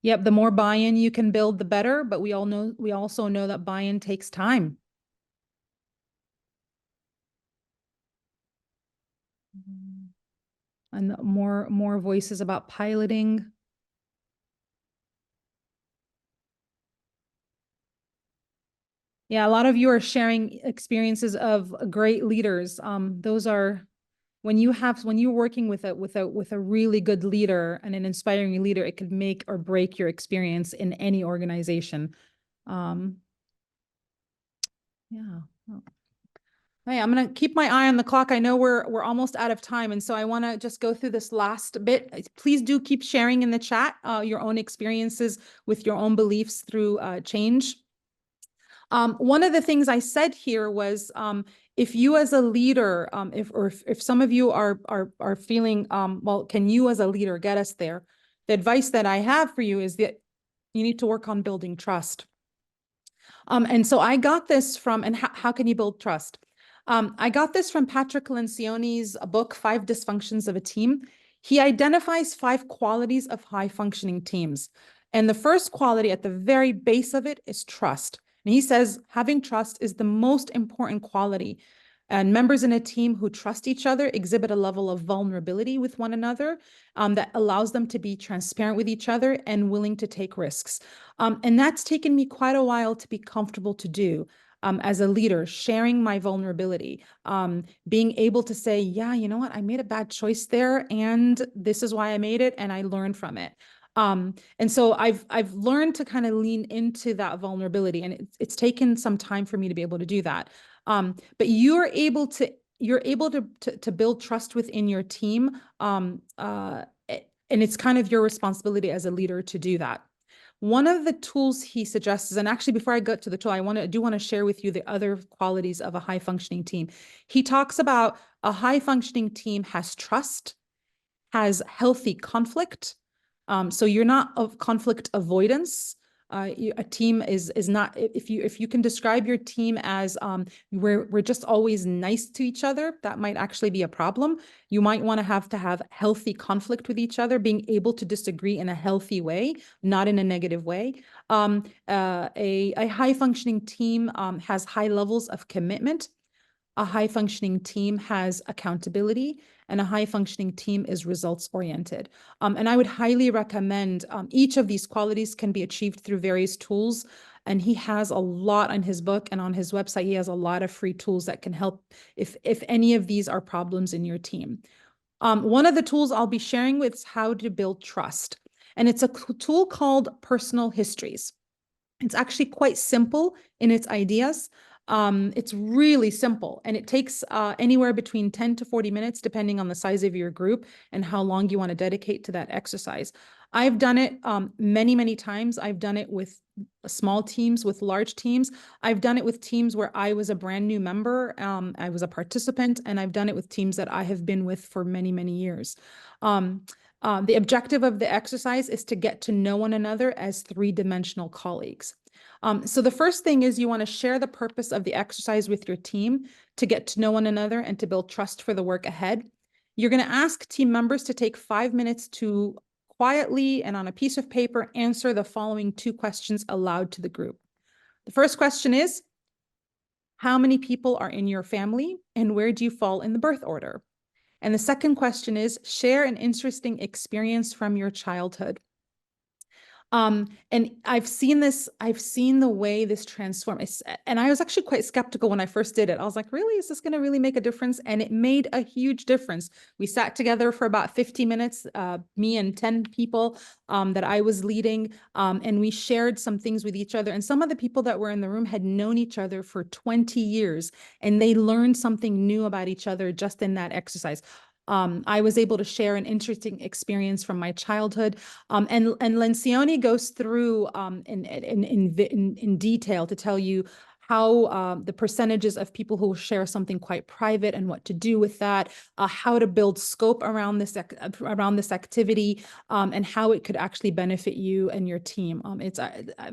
Yep, the more buy-in you can build, the better, but we also know that buy-in takes time. And more voices about piloting. Yeah, a lot of you are sharing experiences of great leaders. Those are when you're working with a really good leader and an inspiring leader, it could make or break your experience in any organization. Um, yeah. Hey, I'm gonna keep my eye on the clock. I know we're almost out of time, and so I want to just go through this last bit. Please do keep sharing in the chat your own experiences with your own beliefs through change. One of the things I said here was if you as a leader, if some of you are feeling well, can you as a leader get us there? The advice that I have for you is that you need to work on building trust. And so I got this from, and how can you build trust? I got this from Patrick Lencioni's book, 5 Dysfunctions of a Team. He identifies 5 qualities of high functioning teams. And the first quality at the very base of it is trust. And he says having trust is the most important quality. And members in a team who trust each other exhibit a level of vulnerability with one another that allows them to be transparent with each other and willing to take risks. And that's taken me quite a while to be comfortable to do. As a leader, sharing my vulnerability, being able to say, yeah, you know what, I made a bad choice there, and this is why I made it, and I learned from it. And so I've learned to kind of lean into that vulnerability, and it's taken some time for me to be able to do that. But you're able to build trust within your team, and it's kind of your responsibility as a leader to do that. One of the tools he suggests, and actually before I go to the tool, I do want to share with you the other qualities of a high functioning team. He talks about a high functioning team has trust, has healthy conflict. So you're not of conflict avoidance. A team is not, if you can describe your team as we're just always nice to each other, that might actually be a problem. You might want to have healthy conflict with each other, being able to disagree in a healthy way, not in a negative way. A high functioning team has high levels of commitment. A high functioning team has accountability, and a high functioning team is results oriented. And I would highly recommend each of these qualities can be achieved through various tools. And he has a lot on his book and on his website. He has a lot of free tools that can help if any of these are problems in your team. One of the tools I'll be sharing with is how to build trust. And it's a tool called personal histories. It's actually quite simple in its ideas. It's really simple, and it takes anywhere between 10 to 40 minutes, depending on the size of your group and how long you want to dedicate to that exercise. I've done it many, many times. I've done it with small teams, with large teams. I've done it with teams where I was a brand new member. I was a participant, and I've done it with teams that I have been with for many, many years. The objective of the exercise is to get to know one another as 3-dimensional colleagues. So the first thing is you want to share the purpose of the exercise with your team to get to know one another and to build trust for the work ahead. You're going to ask team members to take 5 minutes to quietly and on a piece of paper answer the following 2 questions aloud to the group. The first question is, how many people are in your family and where do you fall in the birth order? And the second question is, share an interesting experience from your childhood. And I've seen the way this transforms. And I was actually quite skeptical when I first did it. I was like, really, is this going to really make a difference? And it made a huge difference. We sat together for about 50 minutes, me and 10 people that I was leading, and we shared some things with each other. And some of the people that were in the room had known each other for 20 years, and they learned something new about each other just in that exercise. I was able to share an interesting experience from my childhood. And Lencioni goes through in detail to tell you how the percentages of people who share something quite private and what to do with that, how to build scope around this activity, and how it could actually benefit you and your team.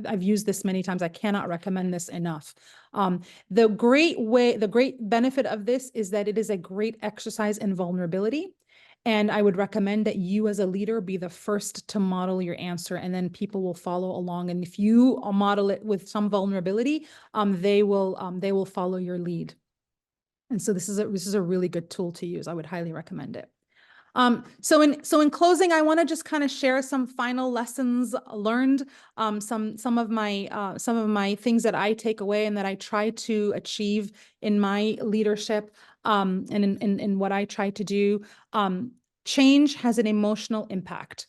I've used this many times. I cannot recommend this enough. The great benefit of this is that it is a great exercise in vulnerability. And I would recommend that you as a leader be the first to model your answer, and then people will follow along. And if you model it with some vulnerability, they will follow your lead. And so this is a really good tool to use. I would highly recommend it. So in closing, I want to just kind of share some final lessons learned, some of my things that I take away and that I try to achieve in my leadership, and in what I try to do. Change has an emotional impact.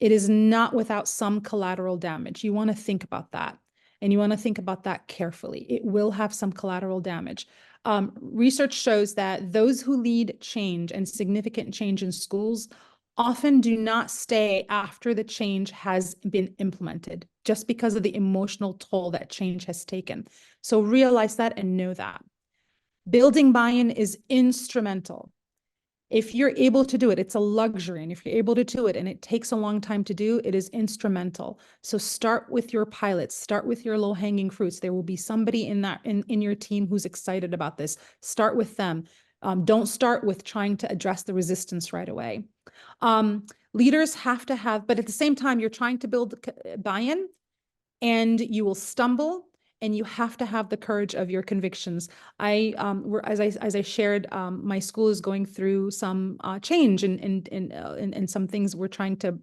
It is not without some collateral damage. You want to think about that, and you want to think about that carefully. It will have some collateral damage. Research shows that those who lead change and significant change in schools often do not stay after the change has been implemented, just because of the emotional toll that change has taken. So realize that and know that. Building buy-in is instrumental. If you're able to do it, it's a luxury. And if you're able to do it and it takes a long time to do, it is instrumental. So start with your pilots, start with your low-hanging fruits. There will be somebody in your team who's excited about this. Start with them. Don't start with trying to address the resistance right away. Leaders have to have, but at the same time, you're trying to build buy-in, and you will stumble, and you have to have the courage of your convictions. As I shared, my school is going through some change and some things we're trying to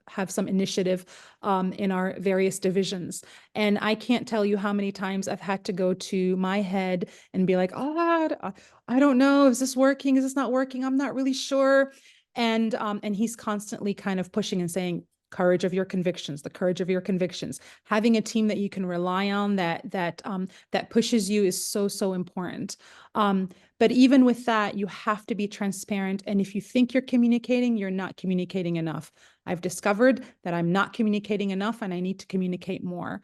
have some initiative in our various divisions. And I can't tell you how many times I've had to go to my head and be like, oh, I don't know, is this working? Is this not working? I'm not really sure. And he's constantly kind of pushing and saying, courage of your convictions, the courage of your convictions. Having a team that you can rely on that pushes you is so important. But even with that, you have to be transparent. And if you think you're communicating, you're not communicating enough. I've discovered that I'm not communicating enough, and I need to communicate more.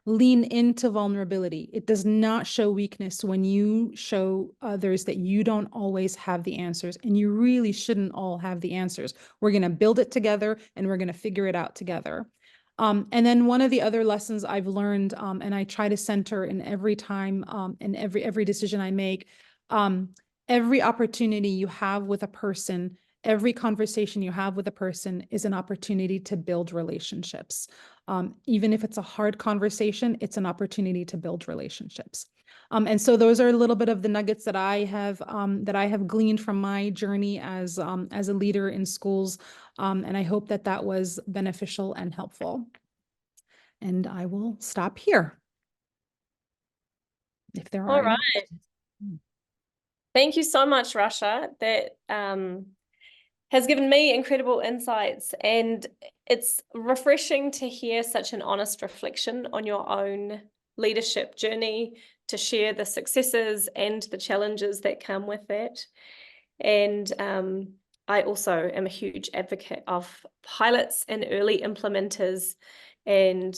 Lean into vulnerability. It does not show weakness when you show others that you don't always have the answers, and you really shouldn't all have the answers. We're going to build it together, and we're going to figure it out together. And then one of the other lessons I've learned, and I try to center in every time, in every decision I make, every opportunity you have with a person, every conversation you have with a person is an opportunity to build relationships. Even if it's a hard conversation, it's an opportunity to build relationships. And so those are a little bit of the nuggets that I have gleaned from my journey as a leader in schools. And I hope that was beneficial and helpful. And I will stop here. If there are All right. Thank you so much, Rasha. That has given me incredible insights, and it's refreshing to hear such an honest reflection on your own leadership journey, to share the successes and the challenges that come with that. And I also am a huge advocate of pilots and early implementers, and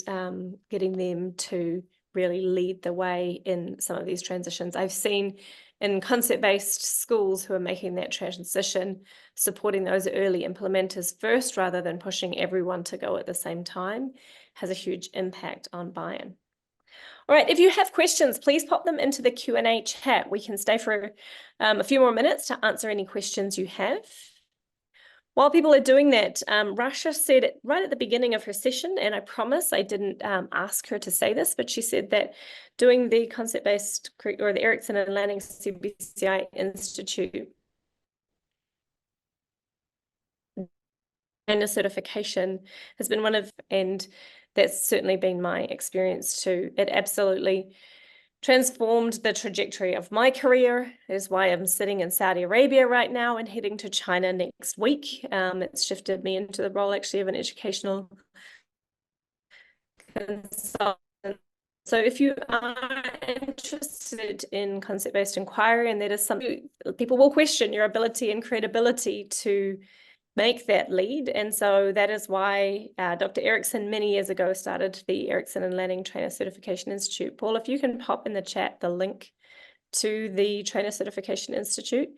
getting them to really lead the way in some of these transitions. I've seen in concept-based schools who are making that transition, supporting those early implementers first rather than pushing everyone to go at the same time has a huge impact on buy-in. All right, if you have questions, please pop them into the Q&A chat. We can stay for a few more minutes to answer any questions you have. While people are doing that, Rasha said it right at the beginning of her session, and I promise I didn't ask her to say this, but she said that doing the concept-based or the El-Haggan and Lanning CBCI Institute and a certification has been one of, and that's certainly been my experience too. It absolutely transformed the trajectory of my career. It is why I'm sitting in Saudi Arabia right now and heading to China next week. It's shifted me into the role actually of an educational consultant. So if you are interested in concept-based inquiry, and that is something people will question your ability and credibility to make that lead. And so that is why Dr. Erickson many years ago started the El-Haggan and Lanning Trainer Certification Institute. Paul, if you can pop in the chat the link to the Trainer Certification Institute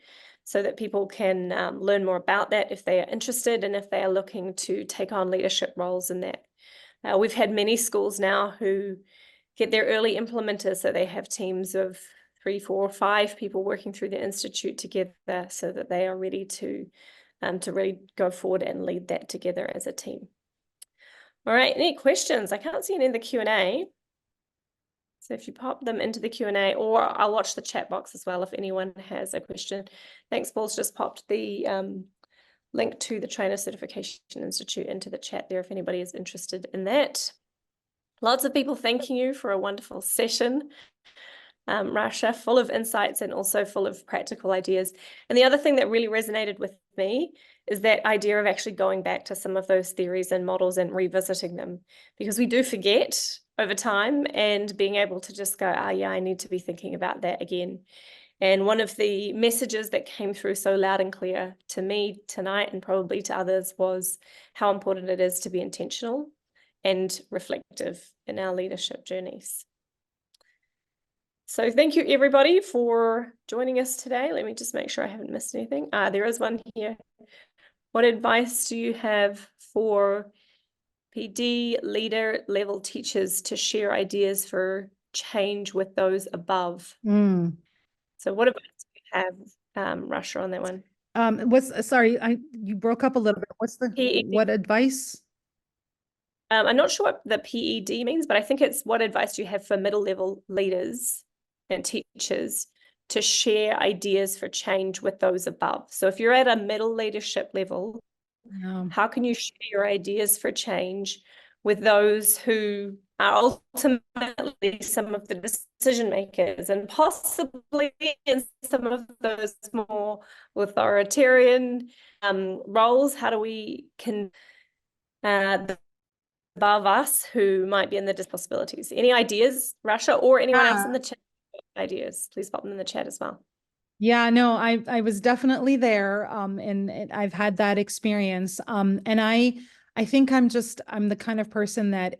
so that people can learn more about that if they are interested and if they are looking to take on leadership roles in that. We've had many schools now who get their early implementers, so they have teams of 3, 4, 5 people working through the institute together so that they are ready to really go forward and lead that together as a team. All right, any questions? I can't see any in the Q&A. So if you pop them into the Q&A, or I'll watch the chat box as well if anyone has a question. Thanks, Paul's just popped the link to the Trainer Certification Institute into the chat there if anybody is interested in that. Lots of people thanking you for a wonderful session. Rasha, full of insights and also full of practical ideas. And the other thing that really resonated with me is that idea of actually going back to some of those theories and models and revisiting them, because we do forget over time, and being able to just go, oh yeah, I need to be thinking about that again. And one of the messages that came through so loud and clear to me tonight, and probably to others, was how important it is to be intentional and reflective in our leadership journeys. So thank you everybody for joining us today. Let me just make sure I haven't missed anything. There is one here. What advice do you have for PD leader level teachers to share ideas for change with those above? So what advice do you have, Rasha, on that one? Sorry, you broke up a little bit. What advice? I'm not sure what the PED means, but I think it's what advice do you have for middle level leaders and teachers to share ideas for change with those above. So if you're at a middle leadership level, how can you share your ideas for change with those who are ultimately some of the decision makers, and possibly in some of those more authoritarian roles? How do we above us who might be in the possibilities? Any ideas, Rasha, or anyone else in the chat? Ideas, please pop them in the chat as well. Yeah, no, I was definitely there, and I've had that experience, and I think I'm the kind of person that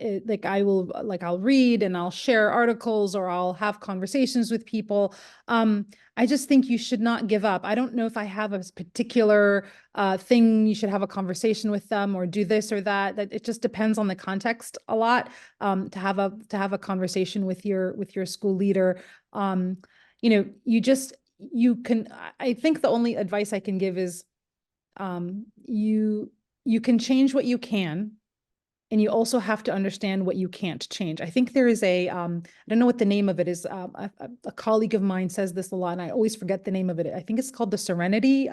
I'll read and I'll share articles or I'll have conversations with people. I just think you should not give up. I don't know if I have a particular thing you should have a conversation with them or do this or that. That it just depends on the context a lot. To have a conversation with your school leader. I think the only advice I can give is you can change what you can, and you also have to understand what you can't change. I think there is I don't know what the name of it is. A colleague of mine says this a lot, and I always forget the name of it. I think it's called the Serenity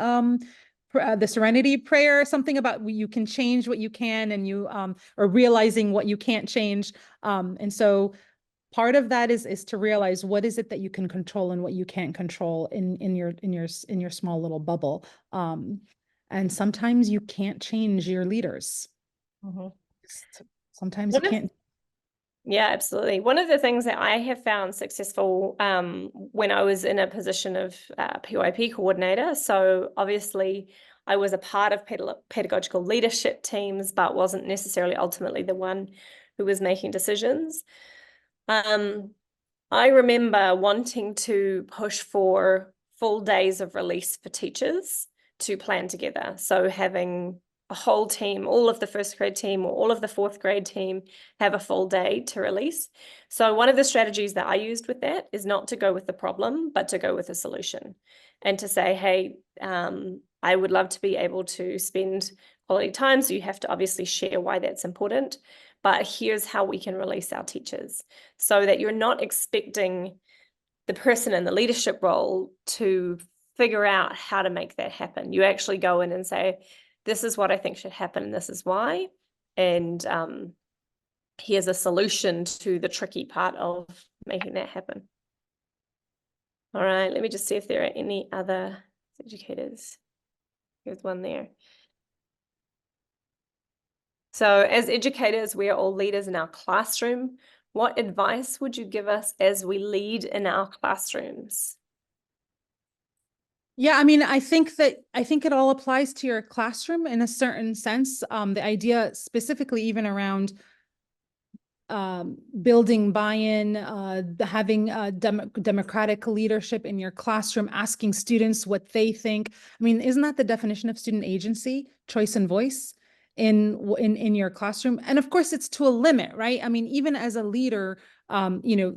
Prayer, something about you can change what you can, and you or realizing what you can't change. And so part of that is to realize what is it that you can control and what you can't control in your small little bubble. And sometimes you can't change your leaders. Sometimes you can't. Yeah, absolutely. One of the things that I have found successful when I was in a position of PYP coordinator, so obviously I was a part of pedagogical leadership teams, but wasn't necessarily ultimately the one who was making decisions. I remember wanting to push for full days of release for teachers to plan together. So having a whole team, all of the first grade team or all of the fourth grade team have a full day to release. So one of the strategies that I used with that is not to go with the problem, but to go with a solution, and to say, hey, I would love to be able to spend quality time. So you have to obviously share why that's important, but here's how we can release our teachers, so that you're not expecting the person in the leadership role to figure out how to make that happen. You actually go in and say, this is what I think should happen, and this is why. And here's a solution to the tricky part of making that happen. All right, let me just see if there are any other educators. Here's one there. So as educators, we are all leaders in our classroom. What advice would you give us as we lead in our classrooms? Yeah, I mean, I think it all applies to your classroom in a certain sense. The idea specifically even around building buy-in, having democratic leadership in your classroom, asking students what they think. I mean, isn't that the definition of student agency, choice and voice in your classroom? And of course, it's to a limit, right? I mean, even as a leader, You know,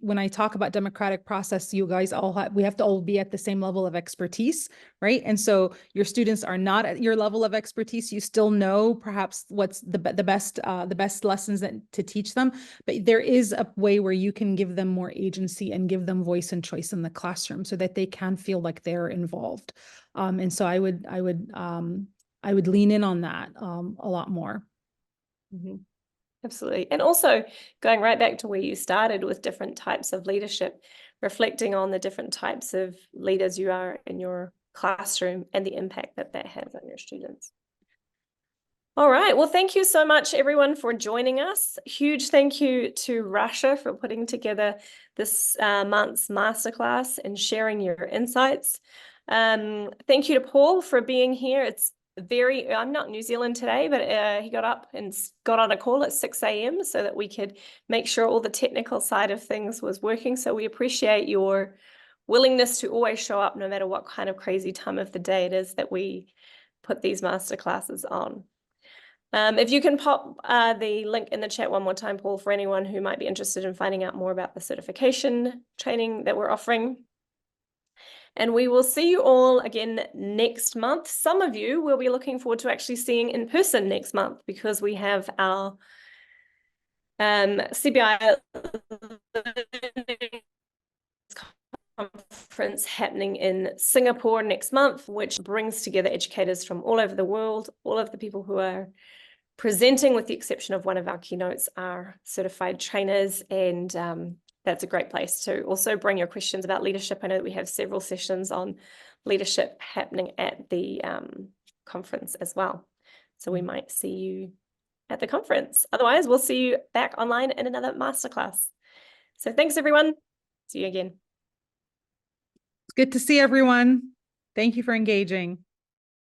when I talk about democratic process, you guys we have to all be at the same level of expertise, right? And so your students are not at your level of expertise. You still know perhaps what's the best lessons to teach them, but there is a way where you can give them more agency and give them voice and choice in the classroom so that they can feel like they're involved. And so I would lean in on that a lot more. Mm-hmm. Absolutely. And also going right back to where you started with different types of leadership, reflecting on the different types of leaders you are in your classroom and the impact that that has on your students. All right. Well, thank you so much, everyone, for joining us. Huge thank you to Rasha for putting together this month's masterclass and sharing your insights. Thank you to Paul for being here. It's I'm not in New Zealand today, but he got up and got on a call at 6 a.m. so that we could make sure all the technical side of things was working. So we appreciate your willingness to always show up no matter what kind of crazy time of the day it is that we put these masterclasses on. If you can pop the link in the chat one more time, Paul, for anyone who might be interested in finding out more about the certification training that we're offering. And we will see you all again next month. Some of you will be looking forward to actually seeing in person next month because we have our CBI conference happening in Singapore next month, which brings together educators from all over the world. All of the people who are presenting, with the exception of one of our keynotes, are certified trainers, and that's a great place to also bring your questions about leadership. I know that we have several sessions on leadership happening at the conference as well. So we might see you at the conference. Otherwise, we'll see you back online in another masterclass. So thanks, everyone. See you again. It's good to see everyone. Thank you for engaging.